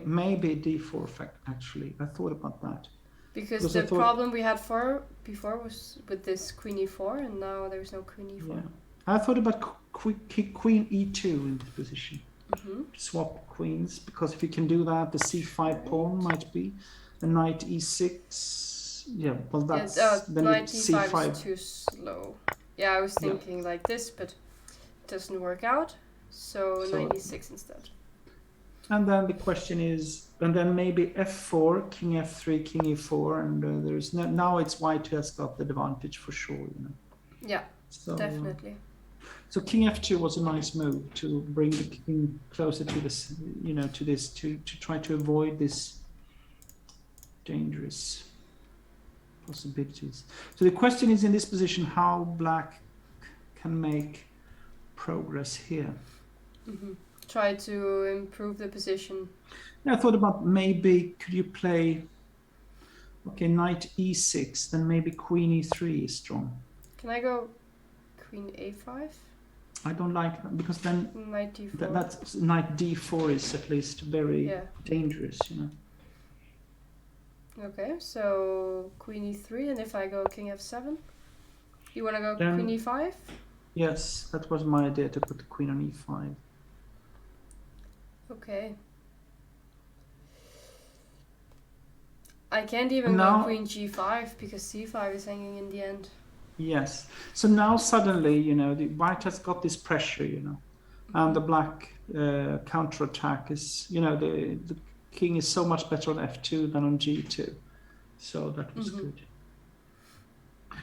Maybe d4 actually. I thought about that. Because the problem we had before was with this queen e4, and now there's no queen e4. Yeah. I thought about queen e2 in this position. Swap queens, because if you can do that, the c5 pawn might be the knight e6. Yeah, well that's the knight e5 is too slow. Yeah, I was thinking like this, but it doesn't work out. So knight e6 instead. And then the question is, and then maybe f4, king f3, king e4, and there's now it's white who has got the advantage for sure. Yeah, so, definitely. So king f2 was a nice move to bring the king closer to this, to try to avoid this dangerous possibilities. So the question is in this position how black can make progress here. Try to improve the position. Yeah, I thought about maybe could you play knight e6, then maybe queen e3 is strong. Can I go queen a5? I don't like that because then knight d4. That's knight d4 is at least very dangerous, Okay, so queen e3, and if I go king f7, you want to go queen e5? Yes, that was my idea, to put the queen on e5. Okay. I can't even go queen g5 because c5 is hanging in the end. Yes. So now suddenly, the white has got this pressure, and the black counterattack is, the king is so much better on f2 than on g2. So that was good.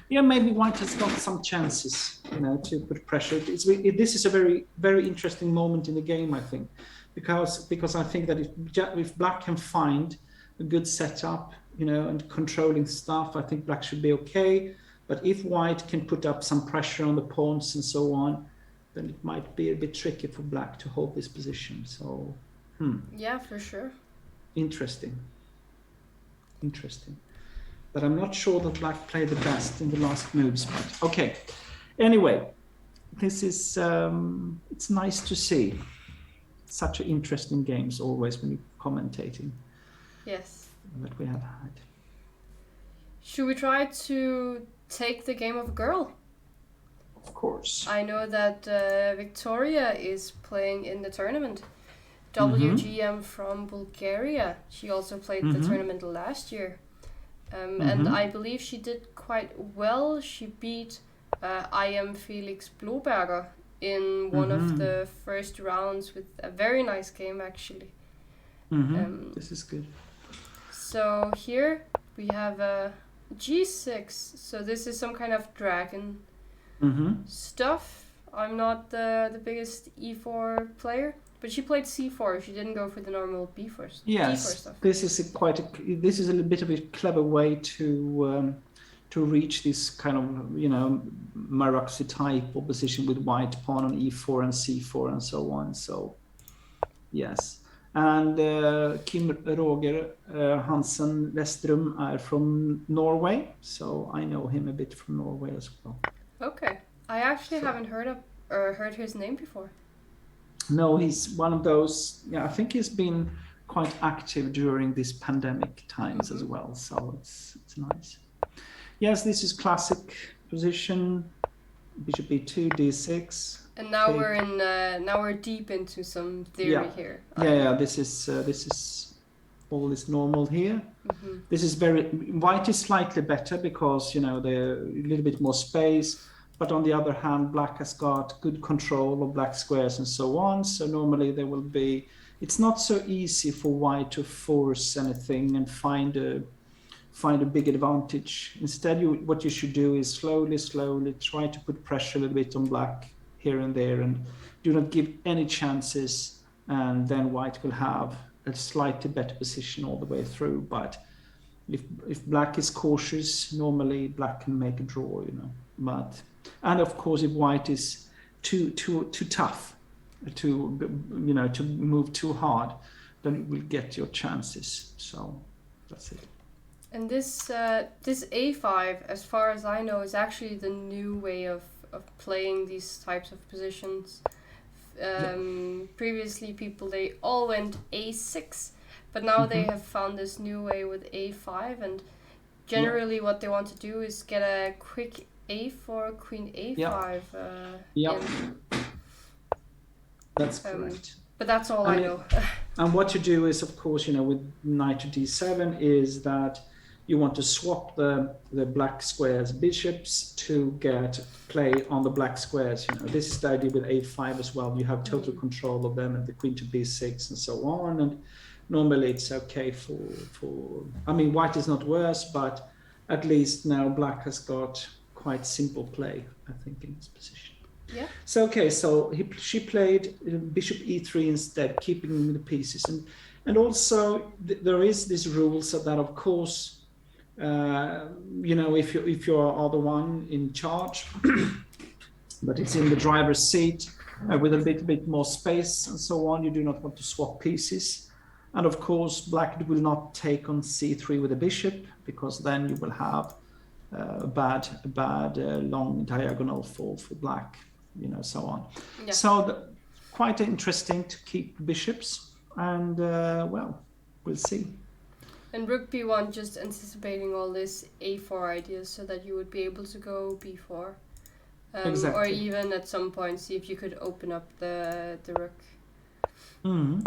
Yeah, maybe white has got some chances, to put pressure. This is a very, very interesting moment in the game, I think, because I think that if black can find a good setup, and controlling stuff, I think black should be okay. But if white can put up some pressure on the pawns and so on, then it might be a bit tricky for black to hold this position. So, Yeah, for sure. Interesting. But I'm not sure that black played the best in the last moves. But okay. Anyway, this is it's nice to see such interesting games always when you're commentating. Yes. That we have had. Should we try to take the game of girl? Of course. I know that Victoria is playing in the tournament. WGM from Bulgaria. She also played the tournament last year. And I believe she did quite well. She beat I am Felix Bloberger in one of the first rounds with a very nice game, actually. This is good. So here we have a G6. So this is some kind of dragon stuff. I'm not the biggest E4 player, but she played C4. She didn't go for the normal B4, yes, D4 stuff. This is this is a little bit of a clever way to reach this kind of Maroczy type of position with white pawn on E4 and C4 and so on. So yes. And Kim Roger Hansen Westrum are from Norway, so I know him a bit from Norway as well. Okay, I actually haven't heard his name before. No, he's one of those. Yeah, I think he's been quite active during these pandemic times as well. So it's nice. Yes, this is classic position. Bishop E2, D6. And now we're deep into some theory here. Yeah. This is all is normal here. This is white is slightly better because there's a little bit more space. But on the other hand, black has got good control of black squares and so on. So normally there will be. It's not so easy for white to force anything and find a big advantage. Instead, what you should do is slowly try to put pressure a little bit on black here and there, and do not give any chances, and then white will have a slightly better position all the way through. But if black is cautious, normally black can make a draw, But and of course, if white is too tough to move too hard, then it will get your chances. So that's it. And this A5, as far as I know, is actually the new way of playing these types of positions. Previously, they all went A6, but now they have found this new way with A5, and generally what they want to do is get a quick A4, Queen A5 in. That's correct. But that's all I know. And what you do is, of course, with knight to D7 is that you want to swap the black squares bishops to get play on the black squares. This is the idea with A5 as well. You have total control of them, and the queen to B6 and so on. And normally it's okay for white is not worse, but at least now black has got quite simple play, I think, in this position. Yeah. So she played bishop E3 instead, keeping the pieces, and also there is this rule so that, of course, if you are the one in charge, but it's in the driver's seat with a little bit more space and so on, you do not want to swap pieces. And of course, black will not take on C3 with a bishop, because then you will have a bad long diagonal for black, so on. Yeah. So quite interesting to keep bishops, and we'll see. And rook b1, just anticipating all this a4 ideas, so that you would be able to go b4. Exactly. Or even at some point see if you could open up the rook. Mm-hmm.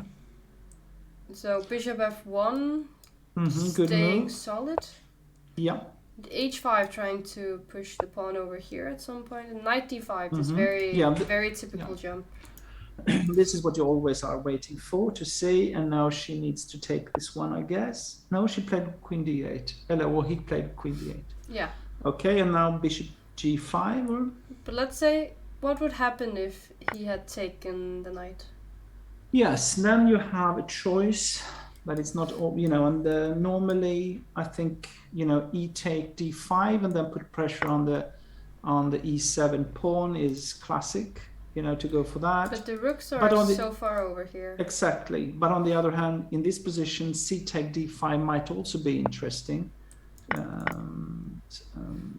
So bishop f1, good staying move. solid. Yeah. h5, trying to push the pawn over here at some point. And knight d5, this very typical jump. This is what you always are waiting for to see, and now she needs to take this one, I guess. No, she played queen d8. Or he played queen d8. Yeah. Okay, and now bishop g5, or? But let's say, what would happen if he had taken the knight? Yes, then you have a choice, but it's not all, and normally I think, e take d5 and then put pressure on the e7 pawn is classic. To go for that. But the rooks are so far over here. Exactly. But on the other hand, in this position, c take d5 might also be interesting.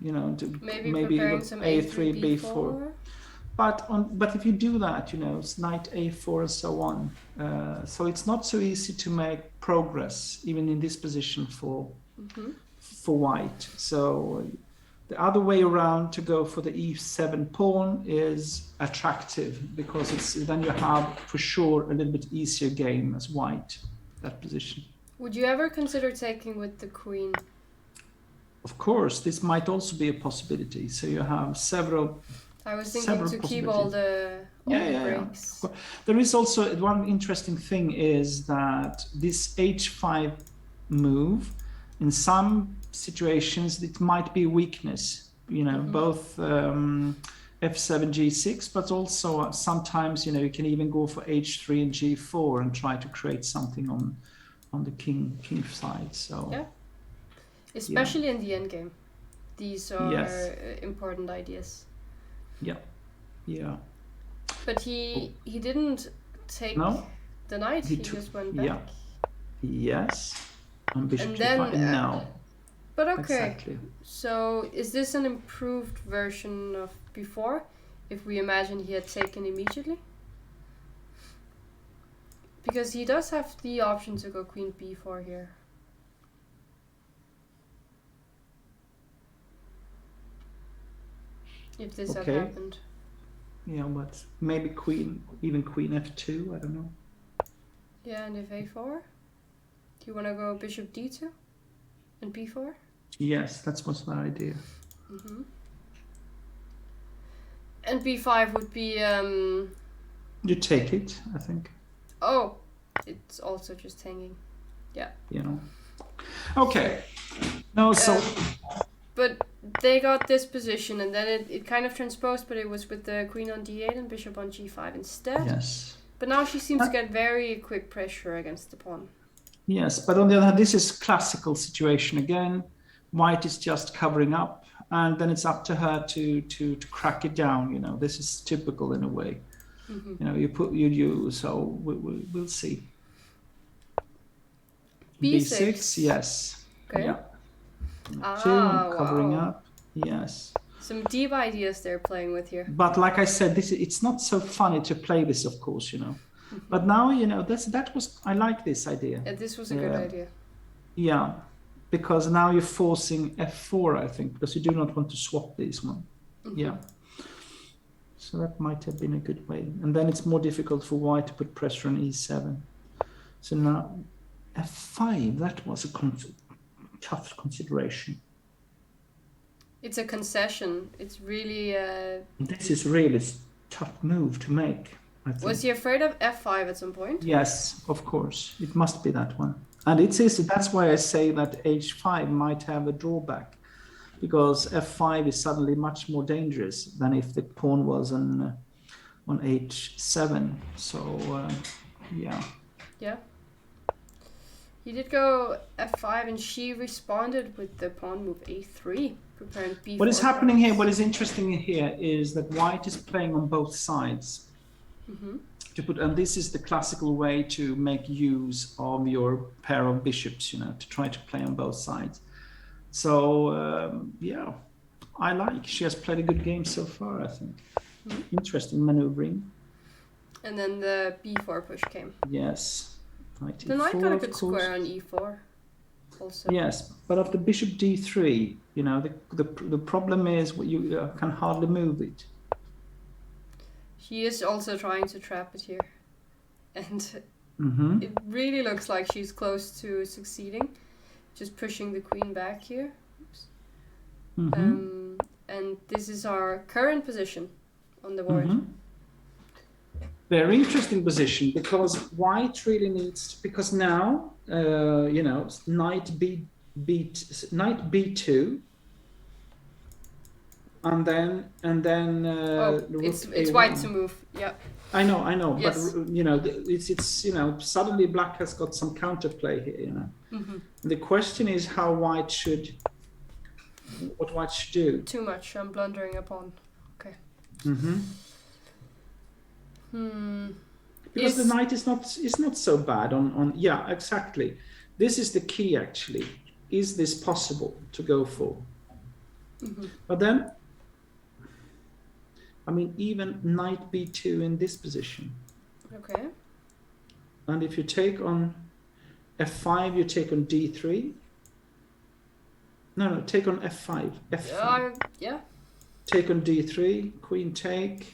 Maybe preparing some a3, b4. But if you do that, it's knight a4 and so on. So it's not so easy to make progress, even in this position for white. So The other way around to go for the e7 pawn is attractive because then you have for sure a little bit easier game as white, that position. Would you ever consider taking with the queen? Of course, this might also be a possibility. So you have several. I was thinking to keep all the breaks. Yeah. There is also one interesting thing is that this h5 move, in some situations, it might be a weakness. Both f7, g6, but also sometimes you can even go for h3 and g4 and try to create something on the king side. So yeah, especially in the endgame, these are important ideas. Yeah. But he didn't take the knight. He just went back. Yeah. Yes. And bishop then no. But okay. Exactly. So is this an improved version of before? If we imagine he had taken immediately? Because he does have the option to go queen b4 here. If this had happened. Yeah, but maybe queen f2, I don't know. Yeah, and if a4? Do you want to go bishop d2 and b4? Yes, that's what's my idea. Mm-hmm. And b5 would be... You take it, I think. Oh, it's also just hanging. Yeah. Okay. No, so... But they got this position, and then it kind of transposed, but it was with the queen on d8 and bishop on g5 instead. Yes. But now she seems to get very quick pressure against the pawn. Yes, but on the other hand, this is classical situation again. White is just covering up, and then it's up to her to crack it down. This is typical in a way. Mm-hmm. So we'll see. B6. Yes. Okay. Yeah. Covering up. Yes. Some deep ideas they're playing with here. But like I said, it's not so funny to play this, of course, Mm-hmm. But now, I like this idea. Yeah, this was a good idea. Yeah, because now you're forcing f4, I think, because you do not want to swap these one. Mm-hmm. Yeah. So that might have been a good way. And then it's more difficult for white to put pressure on e7. So now f5, that was a tough consideration. It's a concession. It's really... This is really a tough move to make, I think. Was he afraid of f5 at some point? Yes, of course. It must be that one. And that's why I say that h5 might have a drawback, because f5 is suddenly much more dangerous than if the pawn was on h7. So, yeah. Yeah. He did go f5, and she responded with the pawn move a3, preparing b4. What is happening here, what is interesting here, is that white is playing on both sides. Mm-hmm. And this is the classical way to make use of your pair of bishops, to try to play on both sides. So, yeah, I like. She has played a good game so far, I think. Mm-hmm. Interesting maneuvering. And then the b4 push came. Yes. The knight got a good square on e4 also. Yes, but after bishop d3, the problem is you can hardly move it. She is also trying to trap it here. And mm-hmm. It really looks like she's close to succeeding. Just pushing the queen back here. Oops. Mm-hmm. And this is our current position on the board. Mm-hmm. Very interesting position, because white really needs because now knight b2, and then it's white to move. Yeah. I know, yes. But it's suddenly black has got some counterplay here. Mm-hmm. The question is what white should do. Too much. I'm blundering a pawn. Okay. Mm-hmm. Because the knight is not so bad on yeah, exactly. This is the key actually. Is this possible to go for? Mm-hmm. But then, even knight b2 in this position. Okay. And if you take on f5, you take on d3. No, take on f5. F5. Yeah. Take on d3. Queen take.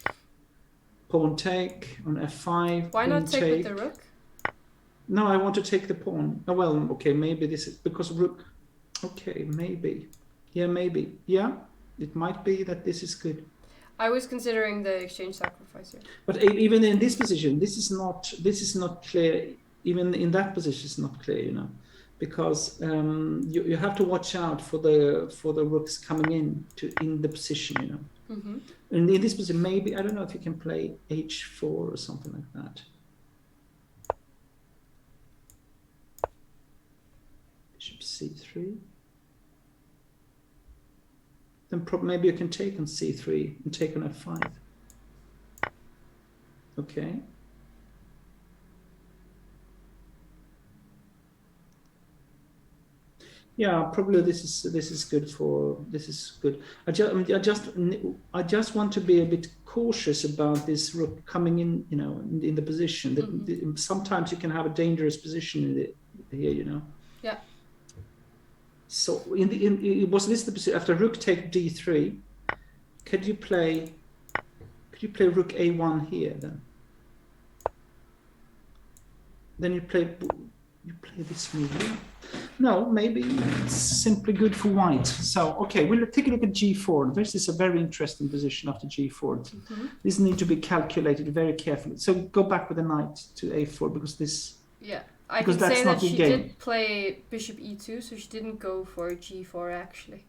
Pawn take on f5. Why Queen not take with the rook? No, I want to take the pawn. Oh, well, okay, maybe this is because rook. Okay, maybe. Yeah, maybe. Yeah, it might be that this is good. I was considering the exchange sacrifice here. But even in this position, this is not clear. Even in that position, it's not clear, because you have to watch out for the rooks coming in the position, Mm-hmm. And in this position, maybe I don't know if you can play h4 or something like that. Bishop c3. Then maybe you can take on c3 and take on f5. Okay. Yeah, probably this is good for this is good. I just want to be a bit cautious about this rook coming in, in the position. That sometimes you can have a dangerous position here, Yeah. So was this the position after rook take d3? Could you play rook a1 here then? Then you play this move here. No, maybe it's simply good for white. So, okay, we'll take a look at g4. This is a very interesting position after g4. Mm-hmm. This needs to be calculated very carefully. So go back with the knight to a4 because this... Yeah, I can say that she did play bishop e2, so she didn't go for g4 actually.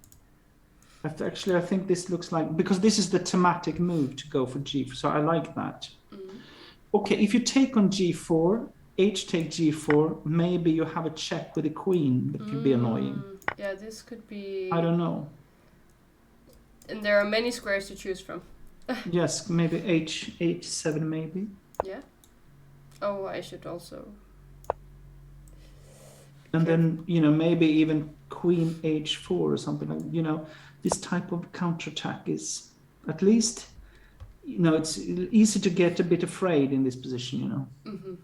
Actually, I think this looks like... Because this is the thematic move to go for g4, so I like that. Mm. Okay, if you take on g4... H take g4, maybe you have a check with the queen that could be annoying. Yeah, this could be... I don't know. And there are many squares to choose from. Yes, maybe h7 maybe. Yeah. Oh, I should also... And then, maybe even queen h4 or something. This type of counterattack is, at least, it's easy to get a bit afraid in this position, Mm-hmm.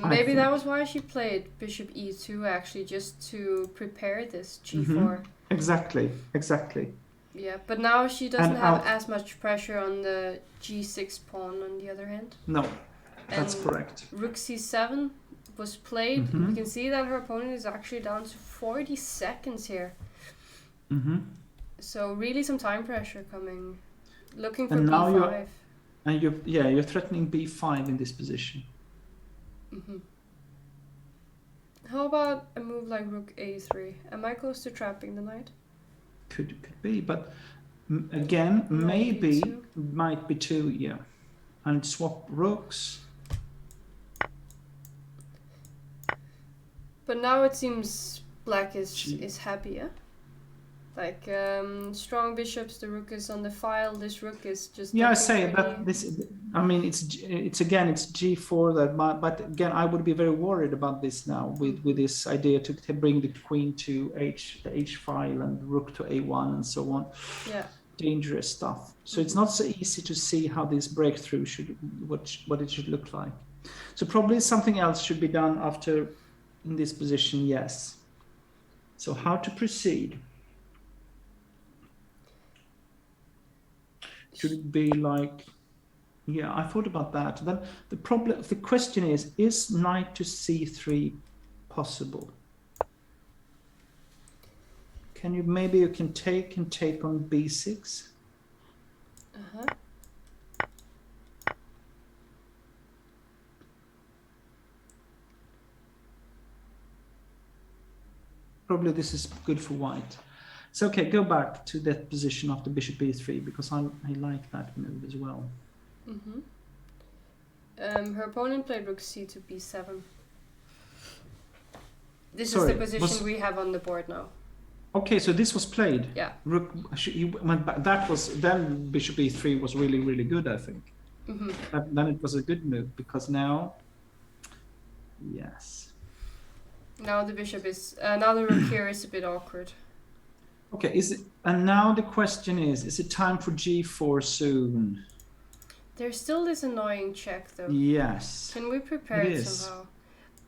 Maybe that was why she played bishop e2 actually, just to prepare this g4. Mm-hmm. Exactly. Yeah, but now she doesn't have as much pressure on the g6 pawn on the other hand. No, that's correct. Rook c7 was played. Mm-hmm. We can see that her opponent is actually down to 40 seconds here. Mm-hmm. So really some time pressure coming. Looking for b5. You're threatening b5 in this position. Mm-hmm. How about a move like rook a3? Am I close to trapping the knight? Could be, but again, maybe might be two, yeah. And swap rooks. But now it seems black is happy, yeah? Like strong bishops, the rook is on the file. This rook is just... Yeah, I say that this. I mean, it's g4 that, but again, I would be very worried about this now with this idea to bring the queen to the h file and rook to a1 and so on. Yeah. Dangerous stuff. So it's not so easy to see how this breakthrough what it should look like. So probably something else should be done after in this position. Yes. So how to proceed? Should it be like, yeah, I thought about that. Then the question is knight to c3 possible? Maybe you can take on b6? Uh-huh. Probably this is good for white. So okay, go back to that position after bishop b3 because I like that move as well. Mm-hmm. Her opponent played rook c to b7. This is the position we have on the board now. Okay, so this was played. Yeah. Rook. That was then bishop e3 was really, really good, I think. Mm-hmm. Then it was a good move because now, yes. Now the bishop is now the rook here is a bit awkward. Okay, and now the question is it time for g4 soon? There's still this annoying check though. Yes. Can we prepare it somehow?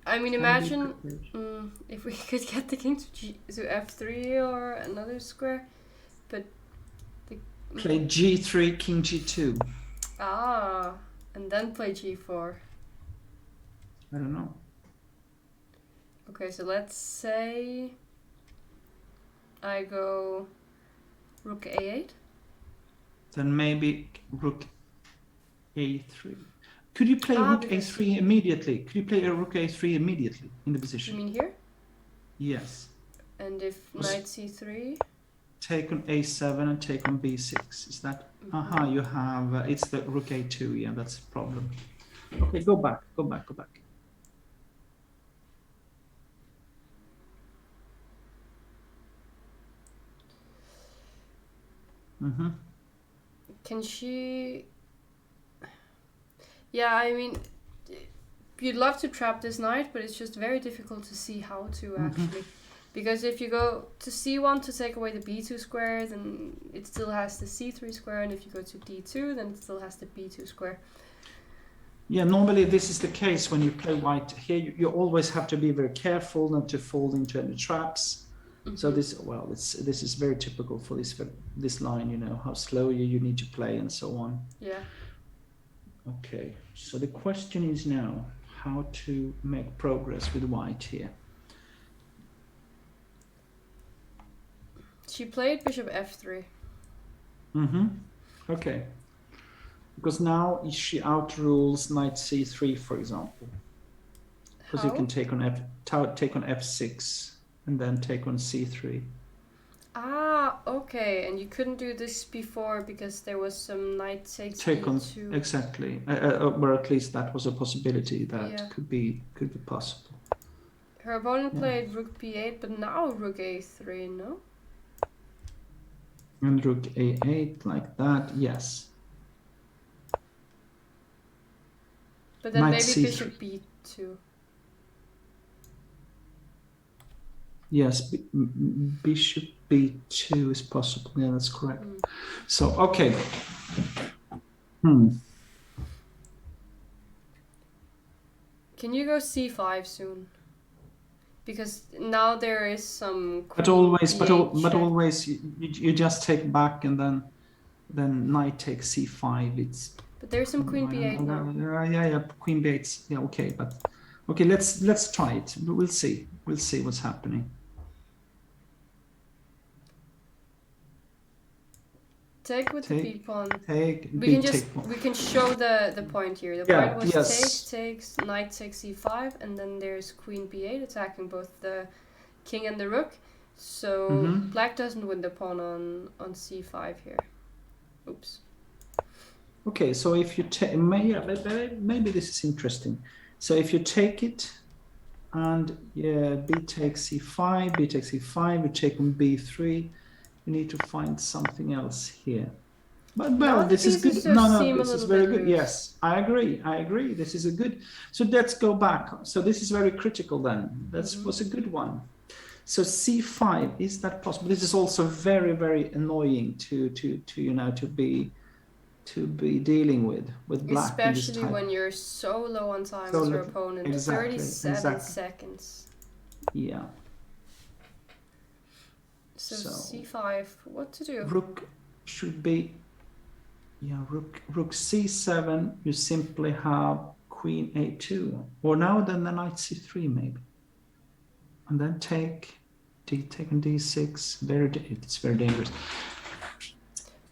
I mean, Can be imagine prepared. if we could get the king to f3 or another square, but the Play g3, king g2. and then play g4. I don't know. Okay, so let's say I go rook a8. Then maybe rook a3. Could you play rook Because a3 immediately? Could you play a rook a3 immediately in the you position? mean here? Yes. And if knight c3? Take on a7 and take on b6. Is that? Aha, you have. It's the rook a2. Yeah, that's a problem. Okay, go back. Go back. Go back. Mm-hmm. Can she? Yeah, I mean, you'd love to trap this knight, but it's just very difficult to see how to actually. Because if you go to c1 to take away the b2 square, then it still has the c3 square, and if you go to d2, then it still has the b2 square. Yeah, normally this is the case when you play white. Here you always have to be very careful not to fall into any traps. So this is very typical for this line, you know, how slow you need to play and so on. Yeah. Okay, so the question is now how to make progress with white here. She played bishop f3. Okay. Because now she outrules knight c3, for example. Because you can take on f6 and then take on c3. Okay, and you couldn't do this before because there was some knight takes Take on e2. exactly, or at least that was a possibility that could be possible. Her opponent played rook b8, but now rook a3, no? And rook a8 like that, yes. But then knight maybe c3. bishop b2. Yes, bishop b2 is possible. Yeah, that's correct. So, okay. Can you go c5 soon? Because now there is some. But always, you just take back and then knight takes c5. It's. But there's some queen b8 now. Yeah, queen b8. Yeah, okay, but okay, let's try it. We'll see. We'll see what's happening. Take with the b pawn. We can show the point here. The point was takes, knight takes c5, and then there's queen b8 attacking both the king and the rook. So black doesn't win the pawn on c5 here. Oops. Okay, so if you take, maybe this is interesting. So if you take it, and b takes c5, b takes c5, you take on b3. You need to find something else here. But well, this is good. No, this is very good. Yes, I agree. This is a good. So let's go back. So this is very critical then. That was a good one. So c5, is that possible? This is also very, very annoying to be dealing with black. Especially when you're so low on time as your opponent. Exactly, 37 seconds. Yeah. So c5, what to do? Rook should be, rook c7, you simply have queen a2. Or now then the knight c3 maybe. And then take on d6, it's very dangerous.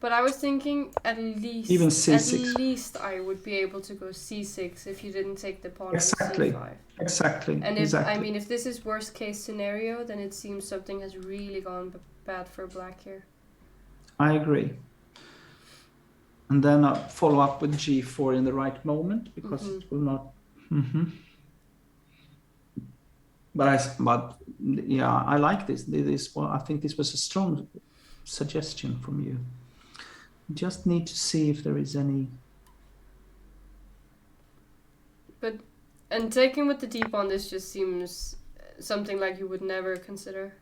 But I was thinking at least I would be able to go c6 if you didn't take the pawn on c5. Exactly. And if this is worst case scenario, then it seems something has really gone bad for black here. I agree. And then I'll follow up with g4 in the right moment because it will not. But yeah, I like this. I think this was a strong suggestion from you. Just need to see if there is any. And taking with the d pawn, this just seems something like you would never consider.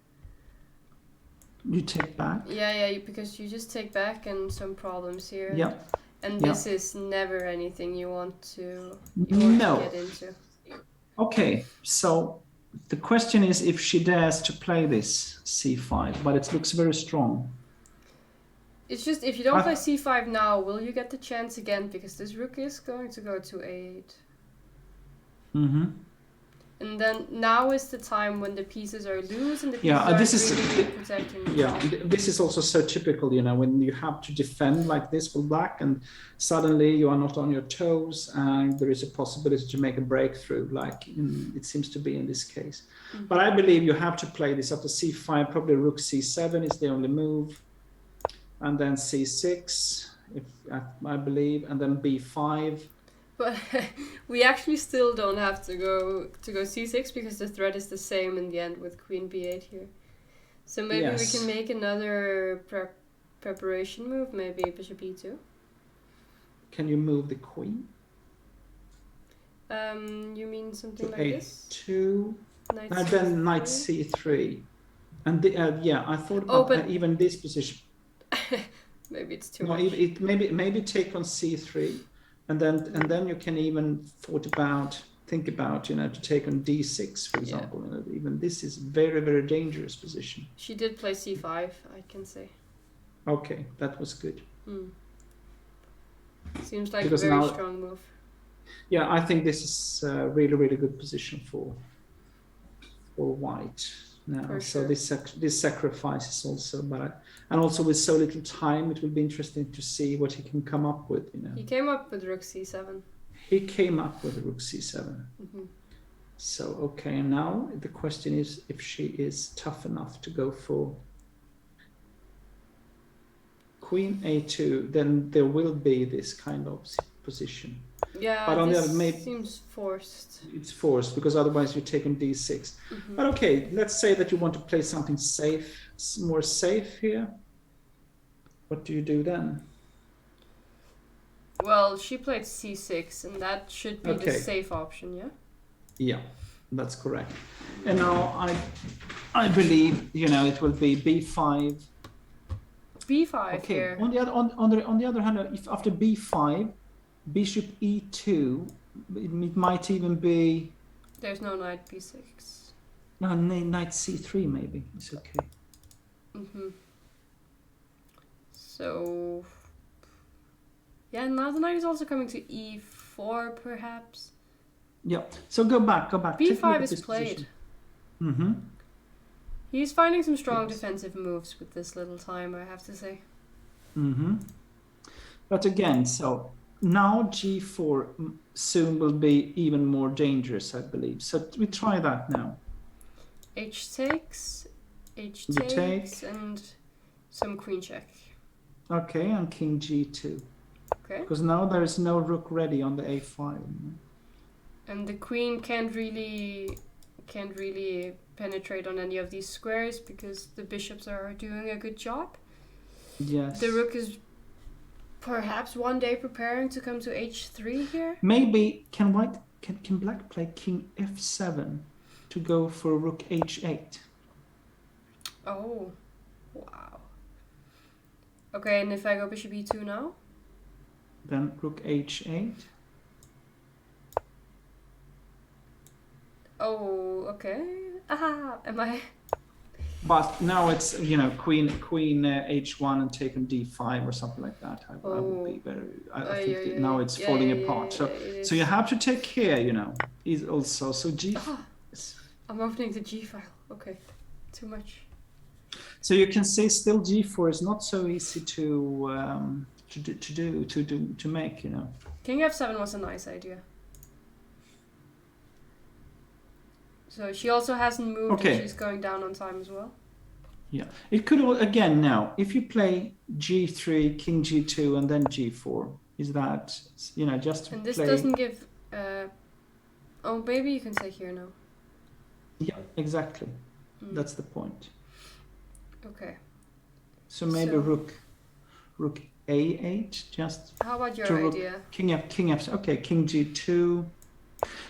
You take back? Yeah, because you just take back and some problems here. Yeah. And this is never anything you want to get into. Okay, so the question is if she dares to play this c5, but it looks very strong. It's just, if you don't play I, c5 now, will you get the chance again? Because this rook is going to go to a8. mm-hmm. And then now is the time when the pieces are loose and the pieces Yeah, this aren't is really protecting the yeah, pawn. this is also so typical, when you have to defend like this for black, and suddenly you are not on your toes, and there is a possibility to make a breakthrough, like it seems to be in this case. Mm-hmm. But I believe you have to play this after c5. Probably rook c7 is the only move, and then c6, if I believe, and then b5. But we actually still don't have to go c6 because the threat is the same in the end with queen b8 here. So maybe we can Yes. make another preparation move, maybe bishop e2. Can you move the queen You mean something to like this? a2? Knight And then knight c3. And yeah, I thought Oh, about but even this position. maybe it's too No, much. maybe take on c3, and then you can even think about to take on d6, for example. Even this is very, very dangerous position. She did play c5, I can say. Okay, that was good. Seems like Because a very now, strong move. Yeah, I think this is a really, really good position for white now. For So sure. this sacrifices also, and also with so little time, it will be interesting to see what he can come up with. He came up with rook c7. He came up with rook c7. Mm-hmm. So okay, now the question is if she is tough enough to go for queen a2, then there will be this kind of position. Yeah, but on this the other, maybe seems forced. It's forced because otherwise you're taking d6. Mm-hmm. But okay, let's say that you want to play something safe, more safe here. What do you do then? Well, she played c6, and that should be the safe option, yeah? Yeah, that's correct. And now I believe it will be b5. b5 here. On the other hand, if after b5, bishop e2, it might even be. There's no knight b6. No, knight c3 maybe. It's okay. Mm-hmm. So yeah, now the knight is also coming to e4, perhaps. Yeah. So go back. b5 is played. Mm-hmm. He's finding some strong defensive moves with this little time, I have to say. Mm-hmm. But again, so now g4 soon will be even more dangerous, I believe. So we try that now. H takes, and some queen check. Okay, and king g2. Okay. Because now there is no rook ready on the a5. And the queen can't really penetrate on any of these squares because the bishops are doing a good job. Yes. The rook is perhaps one day preparing to come to h3 here. Maybe can black play king f7 to go for rook h8? Oh, wow. Okay, and if I go bishop e2 now? Then rook h8. Oh, okay. Am I? But now it's queen h1 and taken d5 or something like that. I would be very. I think now it's falling apart. So you have to take care. Is also so g. I'm opening the g file. Okay, too much. So you can see still g4 is not so easy to make. King f7 was a nice idea. So she also hasn't moved, and she's going down on time as well. Yeah, it could again now. If you play g3, king g2, and then g4, is that just to and this play... doesn't give. Oh, maybe you can take here now. Yeah, exactly. That's the point. Okay. So maybe rook a8, just. How about your idea? King f. Okay, king g2.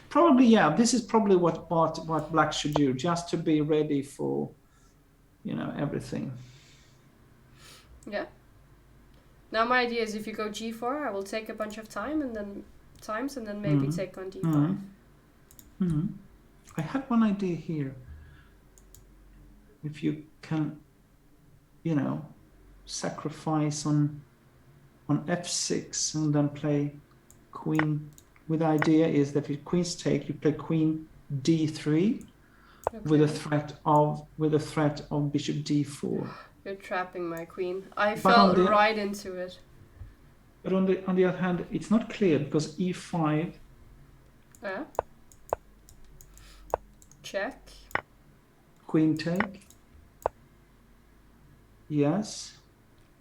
Probably, yeah. This is probably what black should do, just to be ready for, everything. Yeah. Now my idea is if you go g4, I will take a bunch of time and then maybe take on d5. I had one idea here. If you can, sacrifice on f6 and then play queen. With the idea is that if queens take, you play queen d3 with a threat of bishop d4. You're trapping my queen. I But fell right into it. But on the other hand, it's not clear because e5. Check. Queen take. Yes.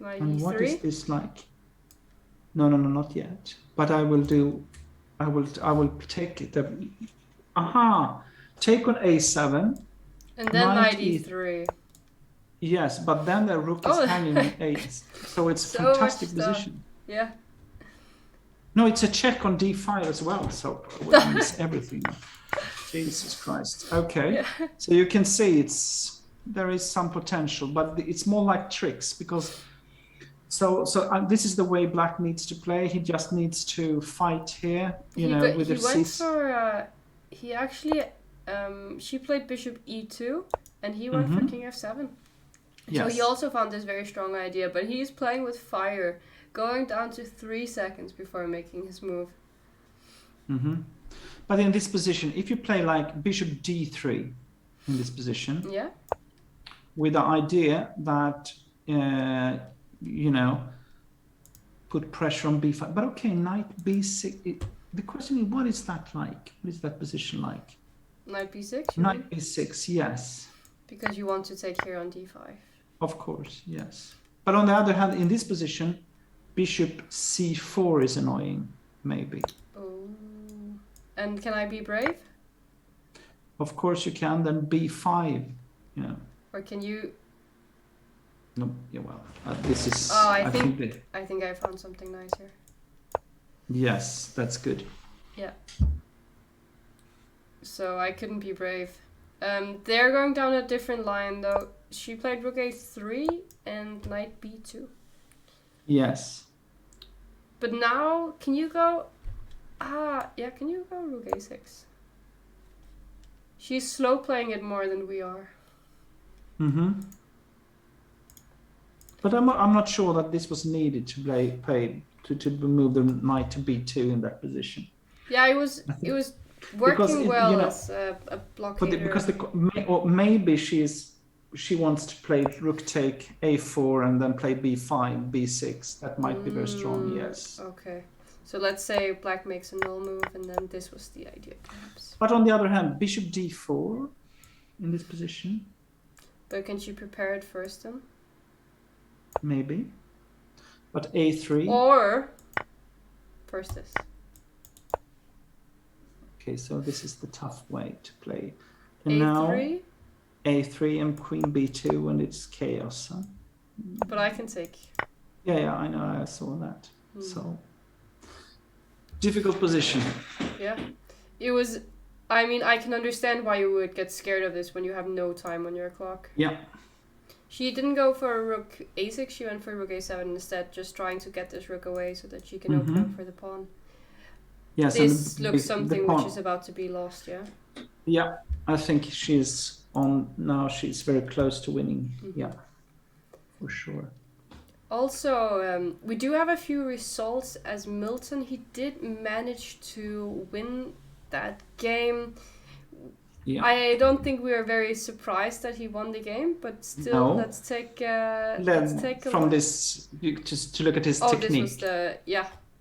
Knight And e3. what is this like? No, not yet. But I will take it. Take on a7. And then knight e3. Yes, but then the rook is hanging on a8. So it's so fantastic position. Yeah. No, it's a check on d5 as well. So I miss everything. Jesus Christ. Okay. Yeah. So you can see there is some potential, but it's more like tricks because this is the way Black needs to play. He just needs to fight here, with the seats. He actually she played bishop e2 and he went for king f7. Yes. So he also found this very strong idea, but he's playing with fire, going down to 3 seconds before making his move. But in this position, if you play like bishop d3 in this position, with the idea that put pressure on b5, but okay, knight b6. The question is, what is that like? What is that position like? Knight b6. Knight b6, yes. Because you want to take here on d5. Of course, yes. But on the other hand, in this position, bishop c4 is annoying, maybe. Oh. And can I be brave? Of course you can. Then b5, Or can you? No, yeah. Well, this is. Oh, I think I found something nice here. Yes, that's good. Yeah. So I couldn't be brave. They're going down a different line though. She played rook a3 and knight b2. Yes. But now, can you go? Can you go rook a6? She's slow playing it more than we are. But I'm not sure that this was needed to play to move the knight to b2 in that position. Yeah, it was working well as a blockader. Maybe she wants to play rook take a4 and then play b5, b6. That might be very strong. Yes. Okay. So let's say Black makes a null move, and then this was the idea, perhaps. But on the other hand, bishop d4 in this position. But can she prepare it first then? Maybe. But a3. Or first this. Okay, so this is the tough way to play. And a3? Now a3 and queen b2, and it's chaos. Huh? But I can take. Yeah, I know. I saw that. So difficult position. Yeah, it was. I mean, I can understand why you would get scared of this when you have no time on your clock. Yeah. She didn't go for rook a6. She went for rook a7 instead, just trying to get this rook away so that she can open up for the pawn. Yes, this looks something which is about to be lost. Yeah. Yeah, I think she's on now. She's very close to winning. Yeah, for sure. Also, we do have a few results as Milton. He did manage to win that game. Yeah. I don't think we are very surprised that he won the game, but still, let's take a from look. This just to look at his technique.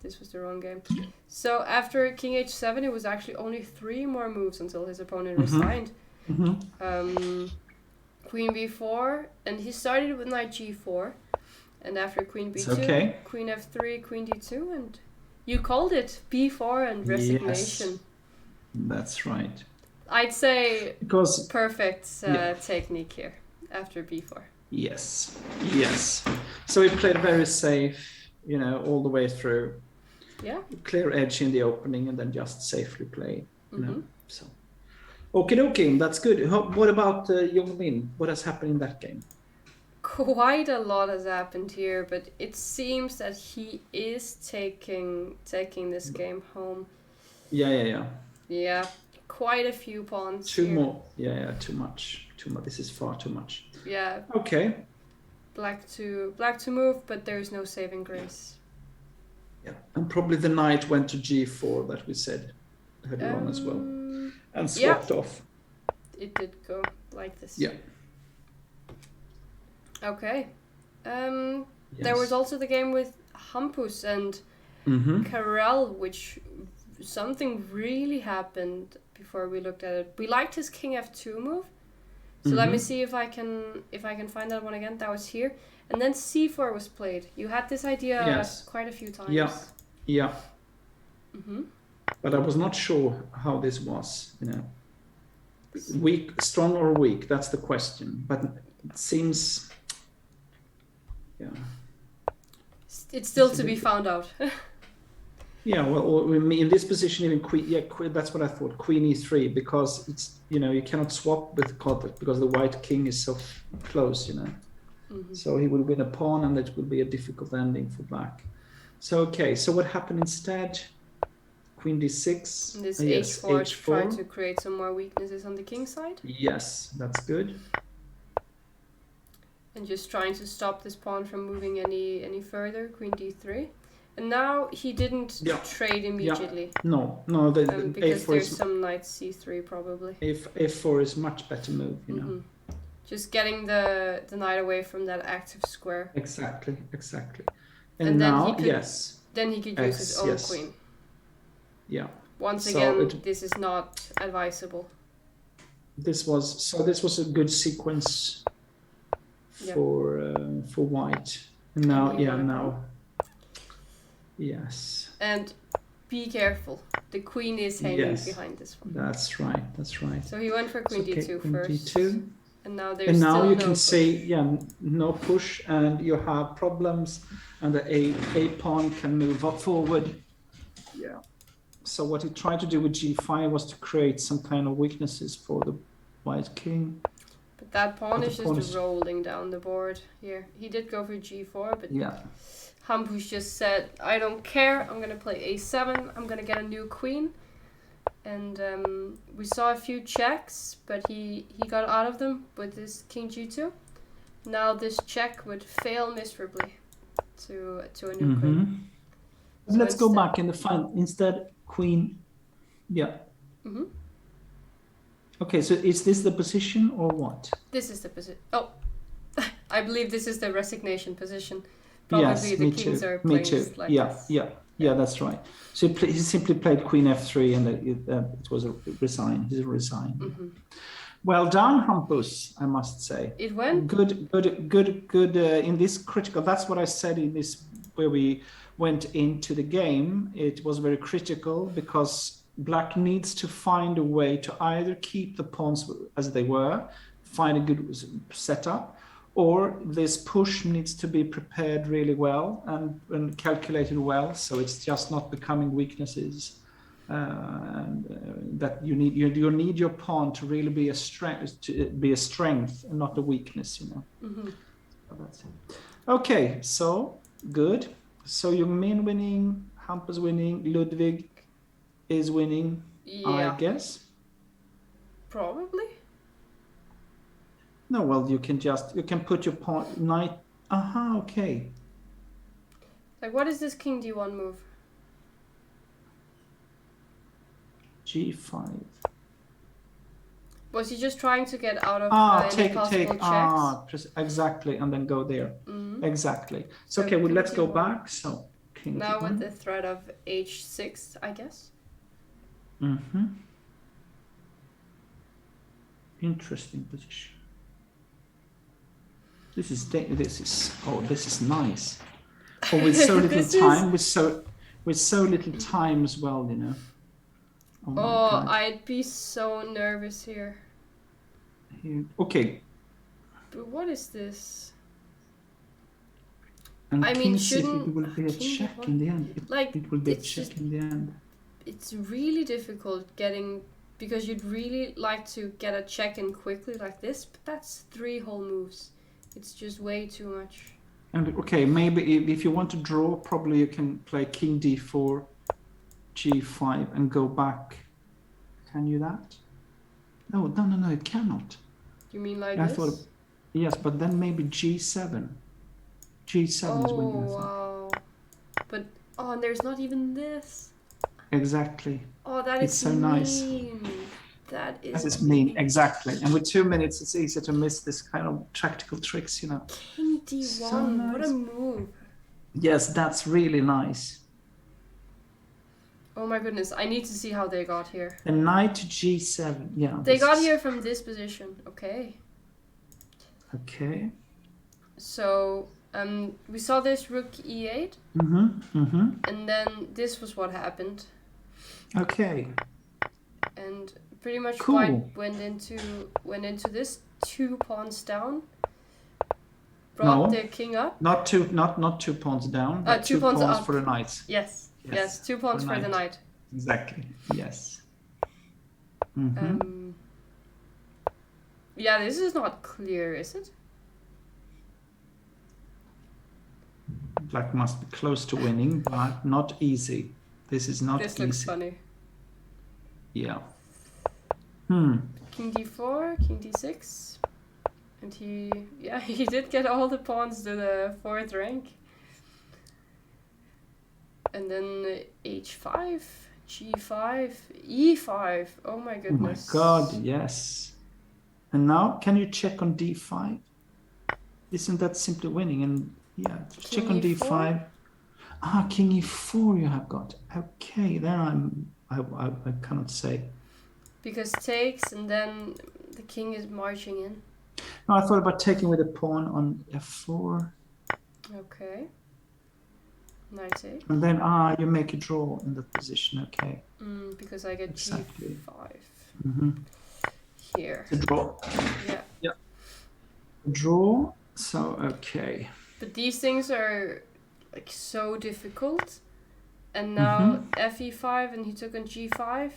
This was the wrong game. So after king h7, it was actually only 3 more moves until his opponent resigned. Queen b4, and he started with knight g4. And after queen b2, queen f3, queen d2, and you called it b4 and resignation. Yes, that's right. I'd say perfect technique here after b4. Yes. So he played very safe, all the way through. Yeah. Clear edge in the opening and then just safely play. So, okay, that's good. What about Yong Min? What has happened in that game? Quite a lot has happened here, but it seems that he is taking this game home. Yeah. Yeah. quite a few pawns. Two here. more. Yeah, too much. Too much. This is far too much. Yeah. Okay. Black to move, but there's no saving grace. Yeah, and probably the knight went to g4 that we said earlier on as well, and swapped off. It did go like this. Yeah. Okay. Yes. Yes. There was also the game with Hampus and Karel, which something really happened before we looked at it. We liked his king f2 move. So let me see if I can find that one again. That was here. And then c4 was played. You had this idea quite a few times. Yeah. But I was not sure how this was, Weak, strong or weak, that's the question. But it seems, it's still to be found out. Yeah, well, in this position, even queen, that's what I thought, queen e3, because it's, you cannot swap with because the white king is so close, So he will win a pawn, and that will be a difficult ending for black. So, okay, so what happened instead? Queen d6. And this h4 to try to create some more weaknesses on the king side. Yes, that's good. And just trying to stop this pawn from moving any further, queen d3. And now he didn't trade immediately. No, because a4 there's some knight c3 probably. F4 is much better move, Just getting the knight away from that active square. Exactly. And now, then he could use his own queen. Yeah. Once again, this is not advisable. This was a good sequence for white. And now, yes. And be careful. The queen is hanging behind this one. That's right. So he went for queen d2 first. D2. And now there's still now you no can push. see, no push, and you have problems, and the a pawn can move up forward. Yeah. So what he tried to do with g5 was to create some kind of weaknesses for the white king. But that pawn is just rolling down the board here. He did go for g4, but Hampus just said, I don't care, I'm going to play a7, I'm going to get a new queen. And we saw a few checks, but he got out of them with this king g2. Now this check would fail miserably to a new queen. So let's go back in the final. Instead, queen. Yeah. Okay, so is this the position or what? This is the position. Oh, I believe this is the resignation position. Probably the kings are placed like this. Yeah, that's right. So he simply played queen f3, and it was a resign. He's resigned. Well done, Hampus, I must say. It went good. In this critical, that's what I said in this where we went into the game. It was very critical because black needs to find a way to either keep the pawns as they were, find a good setup, or this push needs to be prepared really well and calculated well, so it's just not becoming weaknesses. That you need your pawn to really be a strength and not a weakness, So that's it. Okay, so good. So Jung-Min winning, Hampus winning, Ludwig is winning, I guess. Probably. No, well, you can put your pawn knight. Okay. Like, what is this king d1 move? G5. Was he just trying to get out of any possible checks? Exactly, and then go there. Exactly. So okay, well, let's go back. So king now with the threat of h6, I guess. Interesting position. This is nice. Oh, with so little time, with so little time as well, Oh, I'd be so nervous here. Okay. But what is this? And I mean, shouldn't it will be a check in the end? It will be a check in the end. It's really difficult getting, because you'd really like to get a check in quickly like this, but that's 3 whole moves. It's just way too much. And okay, maybe if you want to draw, probably you can play king d4, g5, and go back. Can you that? No, no, no, no, it cannot. You mean like I this? thought, yes, but then maybe G7. G7 is winning, I think. Wow. But, oh, and there's not even this. Exactly. Oh, that It's is so nice. mean. That That is is mean, exactly. And with 2 minutes, it's easy to miss this kind of tactical tricks, you know. King D1. So What a nice. move. Yes, that's really nice. Oh my goodness, I need to see how they got here. The knight to G7, yeah. They got here from this position, okay. Okay. So, we saw this rook E8. And then this was what happened. Okay. And pretty much Cool. white went into this 2 pawns down. Brought the king up. Not 2 pawns down, but 2 pawns up. for the knights. Yes, 2 pawns for the knight. Exactly, yes. Yeah, this is not clear, is it? Black must be close to winning, but not easy. This is not easy. This looks funny. Yeah. King D4, King D6. And he did get all the pawns to the 4th rank. And then H5, G5, E5. Oh my goodness. Oh my god, yes. And now, can you check on D5? Isn't that simply winning? And yeah, King check on E4? D5. Ah, King E4 you have got. Okay, then I cannot say. Because takes, and then the king is marching in. No, I thought about taking with a pawn on F4. Okay. Knight 8. And then, you make a draw in that position, okay. Because I get Exactly. G5. Here. A draw. Yeah. Yeah. Draw, so, okay. But these things are like so difficult. And now FE5 and he took on G5.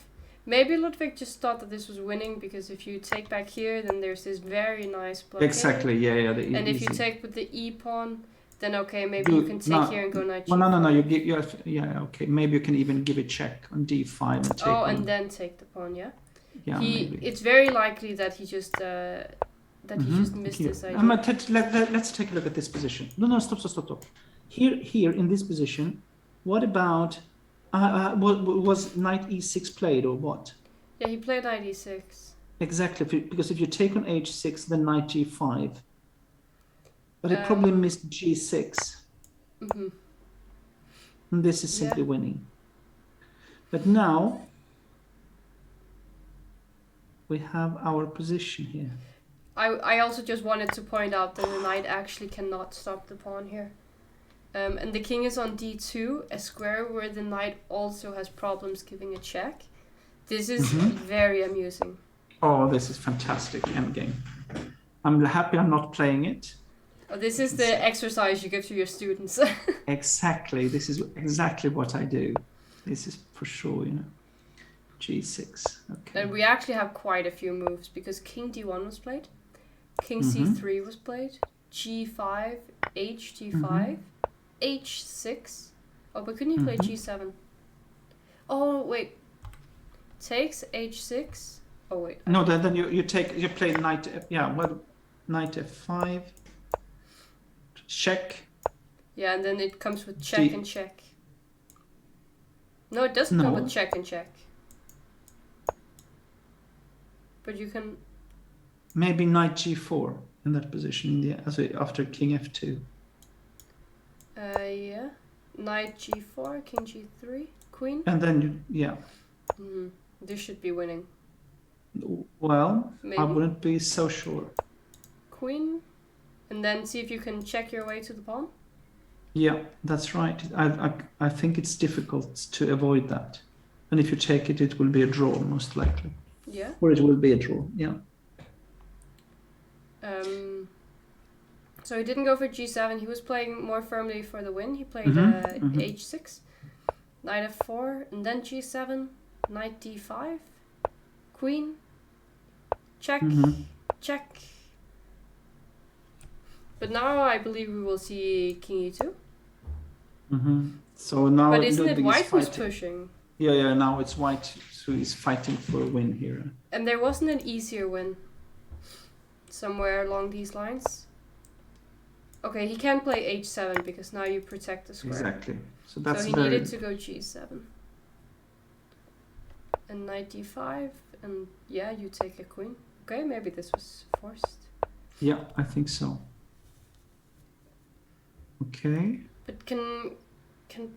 Maybe Ludwig just thought that this was winning because if you take back here, then there's this very nice blockade. Exactly, yeah. And if you take with the E pawn, then okay, maybe you can take here and go knight Well, G4. no. Okay. Maybe you can even give a check on D5 and take. And then take the pawn, yeah. Yeah, maybe. It's very likely that he just missed this idea. Let's take a look at this position. No, stop. Here in this position, what about? Was knight E6 played or what? Yeah, he played knight E6. Exactly, because if you take on H6, then knight G5. But it probably missed G6. And this is simply winning. But now we have our position here. I also just wanted to point out that the knight actually cannot stop the pawn here. And the king is on D2, a square where the knight also has problems giving a check. This is very amusing. Oh, this is fantastic endgame. I'm happy I'm not playing it. Oh, this is the exercise you give to your students. Exactly. This is exactly what I do. This is for sure, G6. Okay. And we actually have quite a few moves because King D1 was played, King C3 was played, G5, HG5, H6. Oh, but couldn't you play G7? Oh, wait. Takes H6. Oh, wait. No, then you play knight. Knight F5. Check. Yeah, and then it comes with check and check. No, it doesn't come with check and check. But you can. Maybe knight G4 in that position. After King F2. Yeah. Knight G4, King G3, Queen. And then This should be winning. Well, Maybe. I wouldn't be so sure. Queen, and then see if you can check your way to the pawn. Yeah, that's right. I think it's difficult to avoid that. And if you take it, it will be a draw, most likely. Yeah. Or it will be a draw, yeah. So he didn't go for G7. He was playing more firmly for the win. He played H6, Knight F4, and then G7, Knight D5, Queen, check, check. But now I believe we will see King E2. So now, but isn't Ludwig it White is who's fighting. pushing? Yeah. Now it's white, so he's fighting for a win here. And there wasn't an easier win somewhere along these lines. Okay, he can't play h7 because now you protect the square. Exactly. So that's so he needed to go g7. And knight d5, and yeah, you take a queen. Okay, maybe this was forced. Yeah, I think so. Okay. But can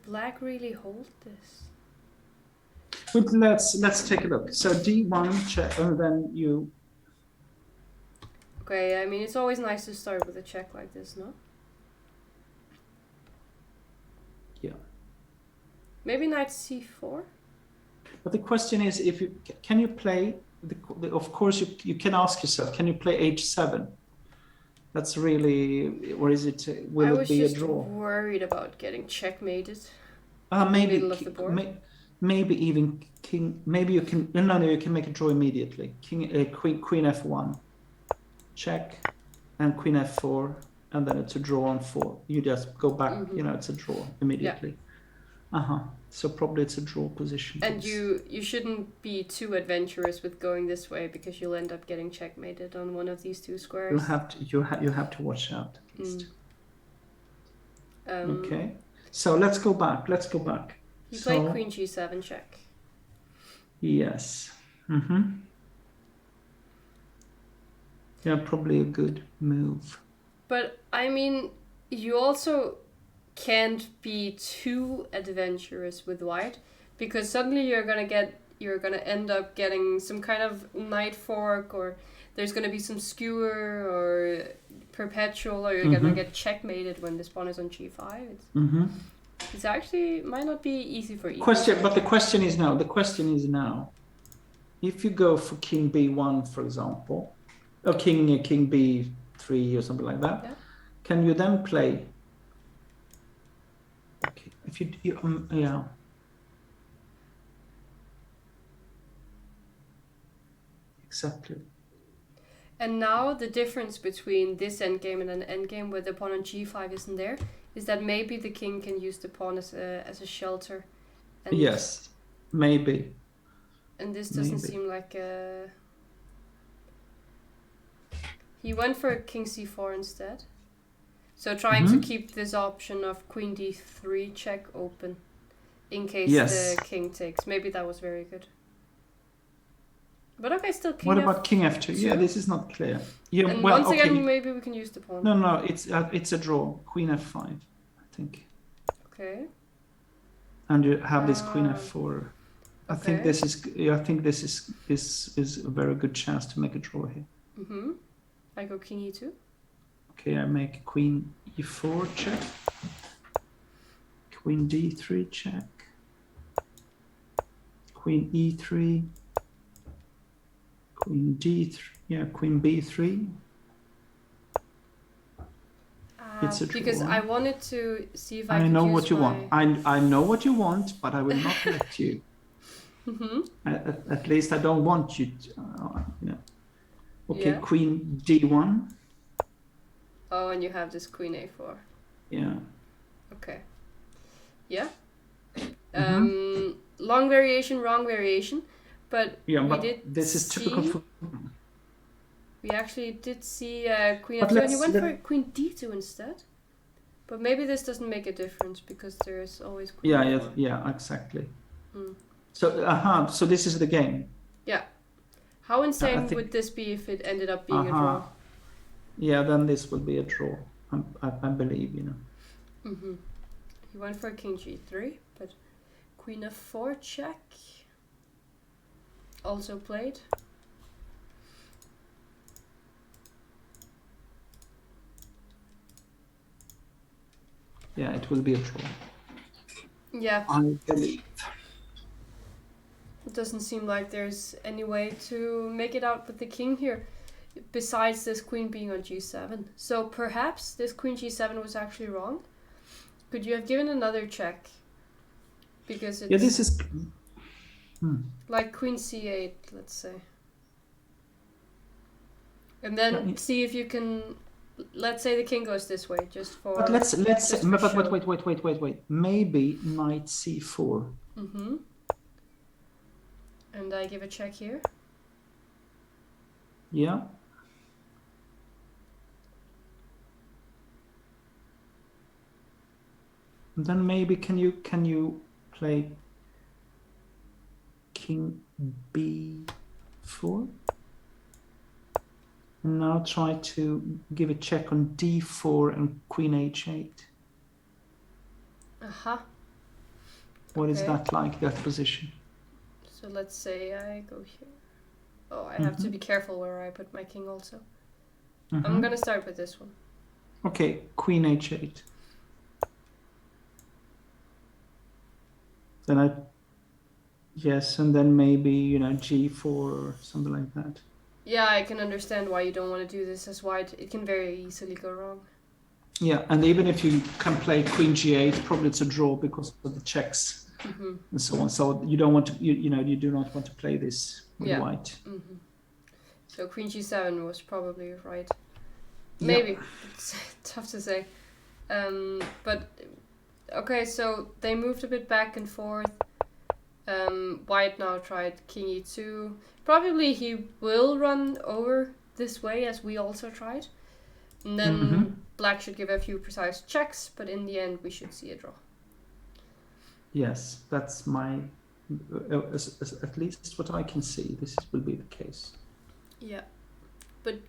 black really hold this? But let's take a look. So d1 check, and then you. Okay, I mean it's always nice to start with a check like this, no? Yeah. Maybe knight c4. But the question is, if you can you play? Of course, you can ask yourself, can you play h7? That's really, or is it? Will it be a draw? I was just worried about getting checkmated. Maybe in the middle of the board. Maybe even king. Maybe you can. No, you can make a draw immediately. Queen f1, check, and queen f4, and then it's a draw on 4. You just go back. Mhm. You know, it's a draw immediately. Yeah. So probably it's a draw position. And you shouldn't be too adventurous with going this way because you'll end up getting checkmated on one of these two squares. You have to watch out at least. Mm. Okay. So let's go back. He played queen g7 check. Yes. Yeah, probably a good move. But I mean, you also can't be too adventurous with white because suddenly you're gonna end up getting some kind of knight fork, or there's gonna be some skewer or perpetual, or you're gonna get checkmated when this pawn is on g5. It's actually might not be easy for either. But the question is now, if you go for king b1, for example, or king b3 or something like that, can you then play? Okay, if you yeah. Exactly. And now the difference between this endgame and an endgame where the pawn on g5 isn't there is that maybe the king can use the pawn as a shelter. And yes, maybe. And this doesn't seem like a... He went for king c4 instead. So trying to keep this option of queen d3 check open in case the king takes. Maybe that was very good. But okay, still king What about king f2? Yeah, this is not clear. Yeah, and once again, maybe we can use the pawn. No, it's a draw. Queen f5, I think. Okay. And you have this queen f4. I think this is a very good chance to make a draw here. I go king e2. Okay, I make queen e4 check. Queen d3 check. Queen e3. Queen d3. Yeah, queen b3. It's a draw. Because I wanted to see if I could know use what you want. I know what you want, but I will not let you. At least I don't want you to, Okay, queen d1. Oh, and you have this queen a4. Yeah. Okay. Yeah. Long variation, wrong variation. But this is typical for... We actually did see queen f2, and he went for queen d2 instead. But maybe this doesn't make a difference because there's always queen f4. Yeah, exactly. So, so this is the game. Yeah. How insane would this be if it ended up being a draw? Yeah, then this would be a draw. I believe, He went for king g3, but queen f4 check. Also played. Yeah, it will be a draw. Yeah. I believe. It doesn't seem like there's any way to make it out with the king here, besides this queen being on g7. So perhaps this queen g7 was actually wrong. Could you have given another check? Because it's... Yeah, this is... Like queen c8, let's say. And then see if you can... Let's say the king goes this way, just for... But wait. Maybe knight c4. And I give a check here. Yeah. And then maybe can you play king b4? And now try to give a check on d4 and queen h8. Uh-huh. What is Okay. that like, that position? So let's say I go here. Oh, I have to be careful where I put my king also. I'm gonna start with this one. Okay, queen h8. Then yes, and then maybe, g4 or something like that. Yeah, I can understand why you don't want to do this as white. It can very easily go wrong. Yeah, and even if you can play queen g8, probably it's a draw because of the checks and so on. So you don't want to, you do not want to play this with white. So queen g7 was probably right. Maybe. Yeah. It's tough to say. But okay, so they moved a bit back and forth. White now tried king e2. Probably he will run over this way as we also tried. And then black should give a few precise checks, but in the end we should see a draw. Yes, that's my, at least what I can see, this will be the case. Yeah. But,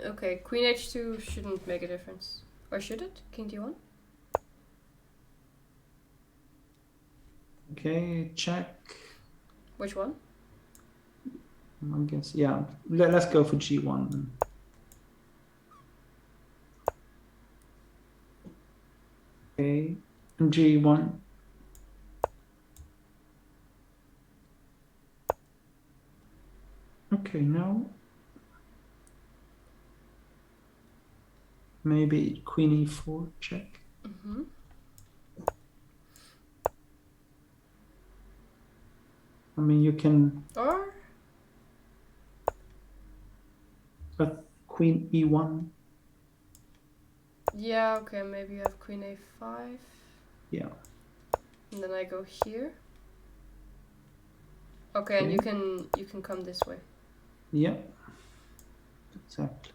okay, queen h2 shouldn't make a difference. Or should it? King d1? Okay, check. Which one? I guess, yeah. Let's go for g1 then. Okay, and g1. Okay, now maybe queen e4 check. I mean, you can. Or? But queen e1. Yeah, okay, maybe you have queen a5. Yeah. And then I go here. Okay, and you can come this way. Yeah. Exactly.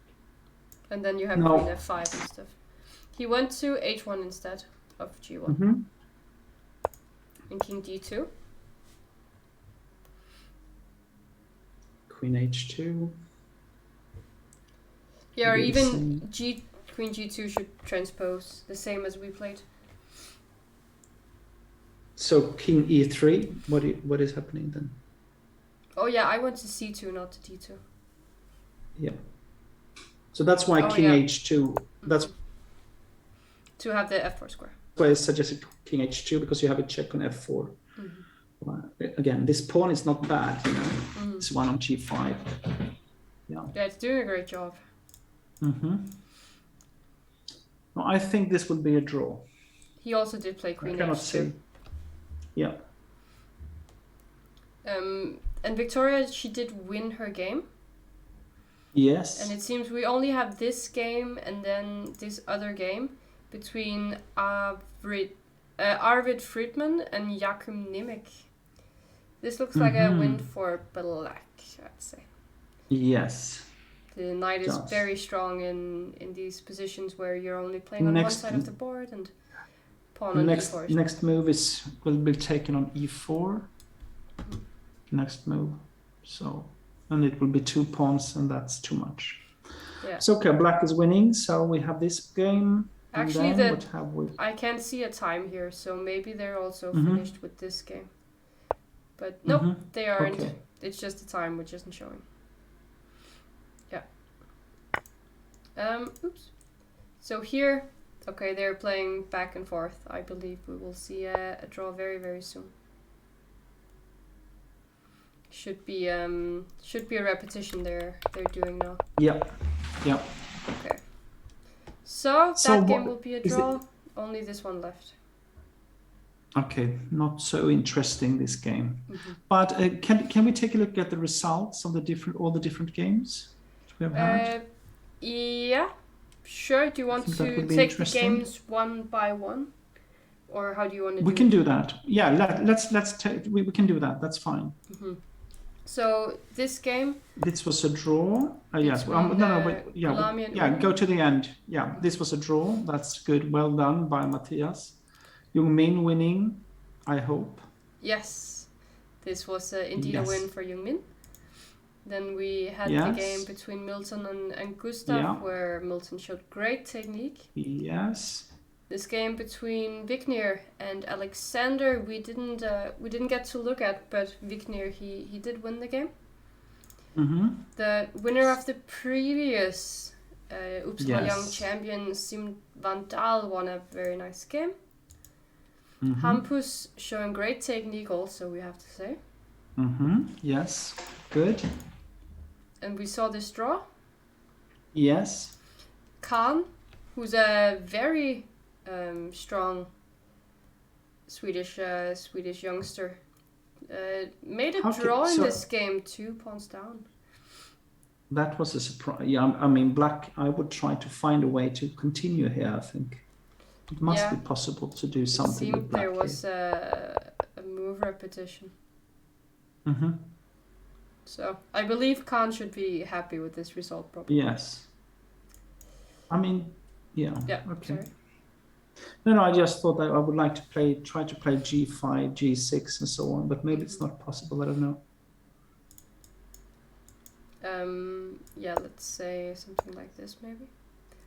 And then you have queen f5 and stuff. He went to h1 instead of g1. And king d2. Queen h2. Yeah, or even queen g2 should transpose the same as we played. So king e3. What is happening then? Oh yeah, I went to c2, not to d2. Yeah. So that's why king h2. That's to have the f4 square. Why I suggested king h2, because you have a check on f4. Again, this pawn is not bad, It's one on g5. Yeah. Yeah, it's doing a great job. No, I think this will be a draw. He also did play queen I cannot h2. see. Yeah. And Victoria, she did win her game. Yes. And it seems we only have this game and then this other game between Arvid Friedman and Jakub Nimek. This looks like a win for black, I'd say. Yes. The knight is very strong in these positions where you're only playing on one side of the board and pawn on e4. Next move will be taken on e4. Next move. So, and it will be 2 pawns, and that's too much. Yeah. So okay, black is winning. So we have this game. Actually, what have we? I can't see a time here, so maybe they're also finished with this game. But nope, they aren't. Okay. It's just the time which isn't showing. Yeah. Oops. So here, okay, they're playing back and forth. I believe we will see a draw very, very soon. Should be a repetition they're doing now. Yeah. Yeah. Okay. So that game will be a draw. Only this one left. Okay, not so interesting, this game. But can we take a look at the results of all the different games we have had? Yeah, sure. Do you want to take the games one by one, or how do you want to do it? We can do that. Yeah, we can do that. That's fine. So this game This was a draw. Yes. between No, but yeah, Gulami and yeah. Wen. Go to the end. Yeah, this was a draw. That's good. Well done by Matthias. Jung-min winning, I hope. Yes, this was indeed a Yes. win for Jung-min. Then we had the game Yes. between Milton and Gustav, Yeah. where Milton showed great technique. Yes. This game between Vignir and Alexander, we didn't get to look at, but Vignir he did win the game. Mm-hmm. The winner of the previous Uppsala Young Yes. champion, Sim Vandal, won a very nice game. Mm-hmm. Hampus showing great technique also, we have to say. Mm-hmm. Yes. Good. And we saw this draw. Yes. Khan, who's a very strong Swedish youngster, made a draw in this game, 2 pawns down. That was a surprise. Yeah, I mean, Black. I would try to find a way to continue here. I think it must be possible to do something with Black. There was a move repetition. Mm-hmm. So I believe Khan should be happy with this result, probably. Yes. I mean, yeah. Yeah. Okay. Sorry. No, I just thought that I would like to try to play G5, G6, and so on, but maybe it's not possible. I don't know. Yeah, let's say something like this, maybe.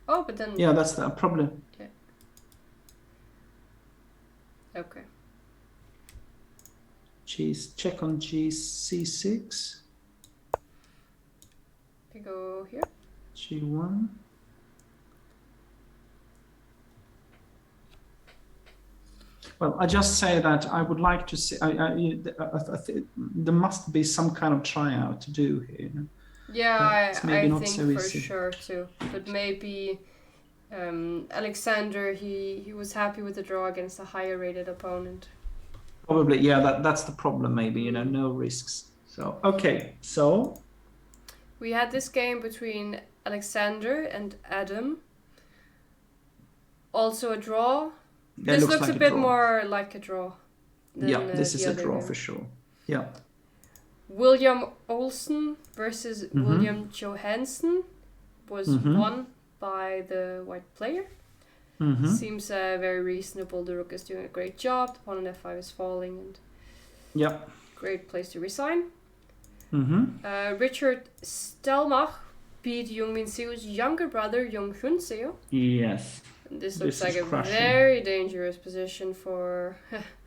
Oh, but then. Yeah, that's the problem. Yeah. Okay. Check on GC6. I go here. G1. Well, I just say that I would like to see. There must be some kind of tryout to do here. You know? Yeah, I not think so for easy. sure too. But maybe Alexander, he was happy with the draw against a higher rated opponent. Probably, yeah. That's the problem. Maybe no risks. So okay, so we had this game between Alexander and Adam. Also a draw. This looks like a bit draw. more like a draw. Yeah, this is a draw for sure. Yeah. William Olsen versus William Johansson was won by the white player. Seems very reasonable. The rook is doing a great job. The pawn on f5 is falling, and great place to resign. Richard Stelmach beat Jung-min Seo's younger brother, Jung-hyun Seo. Yes. This looks like a very dangerous position for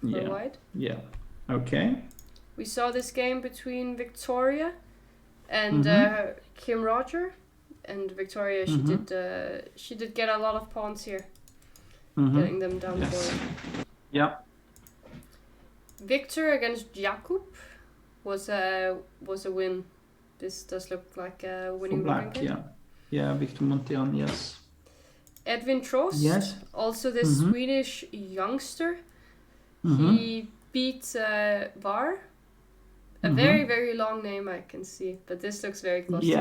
white. Yeah. Okay. We saw this game between Victoria and Kim Roger, and Victoria she did get a lot of pawns here, getting them down forward. Yeah. Victor against Jakub was a win. This does look like a winning for Black. Yeah. Victor Montian. Yes. Edwin Trost, yes. Also the Swedish youngster, he beat Var. A very, very long name I can see, but this looks very close to me.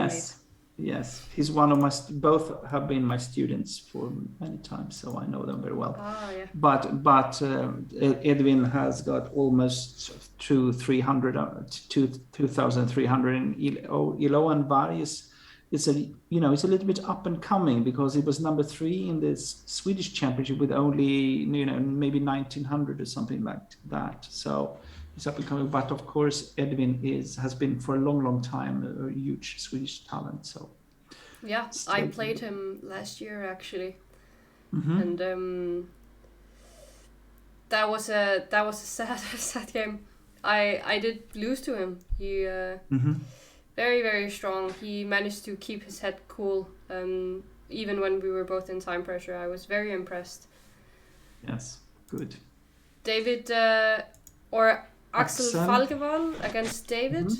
Yes. He's one of my, both have been my students for many times, so I know them very well. Yeah. But Edwin has got almost 2,300 in Ilo, and Var it's a little bit up and coming because it was number 3 in this Swedish championship with only maybe 1,900 or something like that. So it's up and coming. But of course, Edwin has been for a long time a huge Swedish talent. So yeah, I played him last year actually, and that was a sad game. I did lose to him. He very, very strong. He managed to keep his head cool, even when we were both in time pressure. I was very impressed. Yes, good. David or Axel Falkevall against David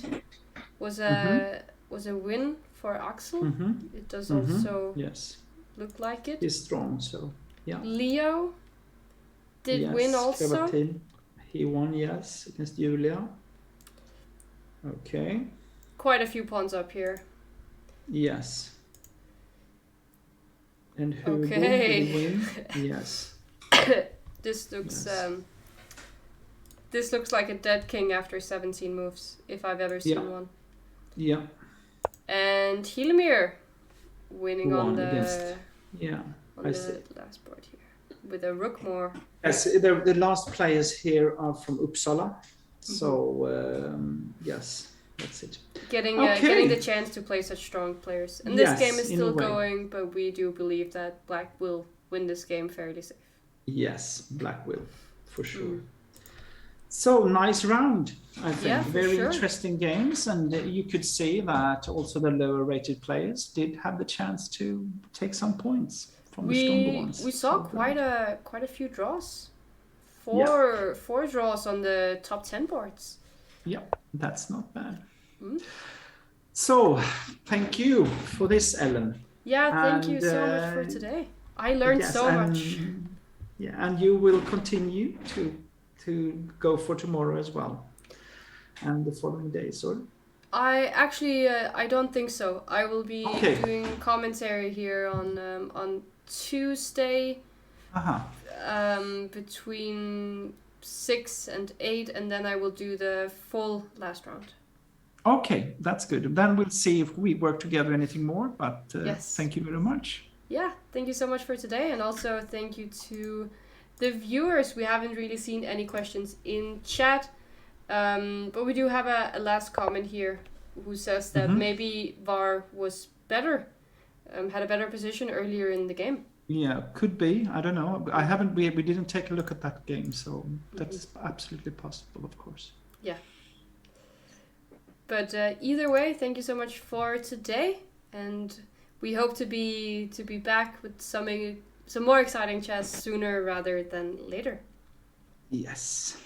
was a win for Axel. It does also look like it. He's strong, so yeah. Leo did win also. Krevatin. He won, yes, against Julia. Okay. Quite a few pawns up here. Yes. And who did win? Yes. This looks This looks like a dead king after 17 moves, if I've ever seen Yeah. one. Yeah. And Hilmir winning on One the against. Yeah. on I the see. last board here with a rook more. Yes, the last players here are from Uppsala. So yes, that's it. Getting Okay. the chance to play such strong players. And this Yes, game is in a still way. going, but we do believe that Black will win this game fairly safe. Yes, Black will, for sure. So nice round, I think. Yeah, for Very sure. interesting games, and you could see that also the lower rated players did have the chance to take some points from the stronger ones. We saw So, quite a few draws. Four draws on the top 10 boards. yeah, that's not bad. So thank you for this, Ellen. Yeah, thank you so much for today. I learned so much. Yeah, and you will continue to go for tomorrow as well, and the following days, or? I actually I don't think so. I will be doing commentary here on Tuesday. Between 6 and 8, and then I will do the full last round. Okay, that's good. Then we'll see if we work together anything more, but yes. Thank you very much. Yeah, thank you so much for today, and also thank you to the viewers. We haven't really seen any questions in chat, but we do have a last comment here who says that maybe VAR was better, had a better position earlier in the game. Yeah, could be. I don't know. I haven't. We didn't take a look at that game, so that's absolutely possible, of course. Yeah. But either way, thank you so much for today, and we hope to be back with some more exciting chess sooner rather than later. Yes.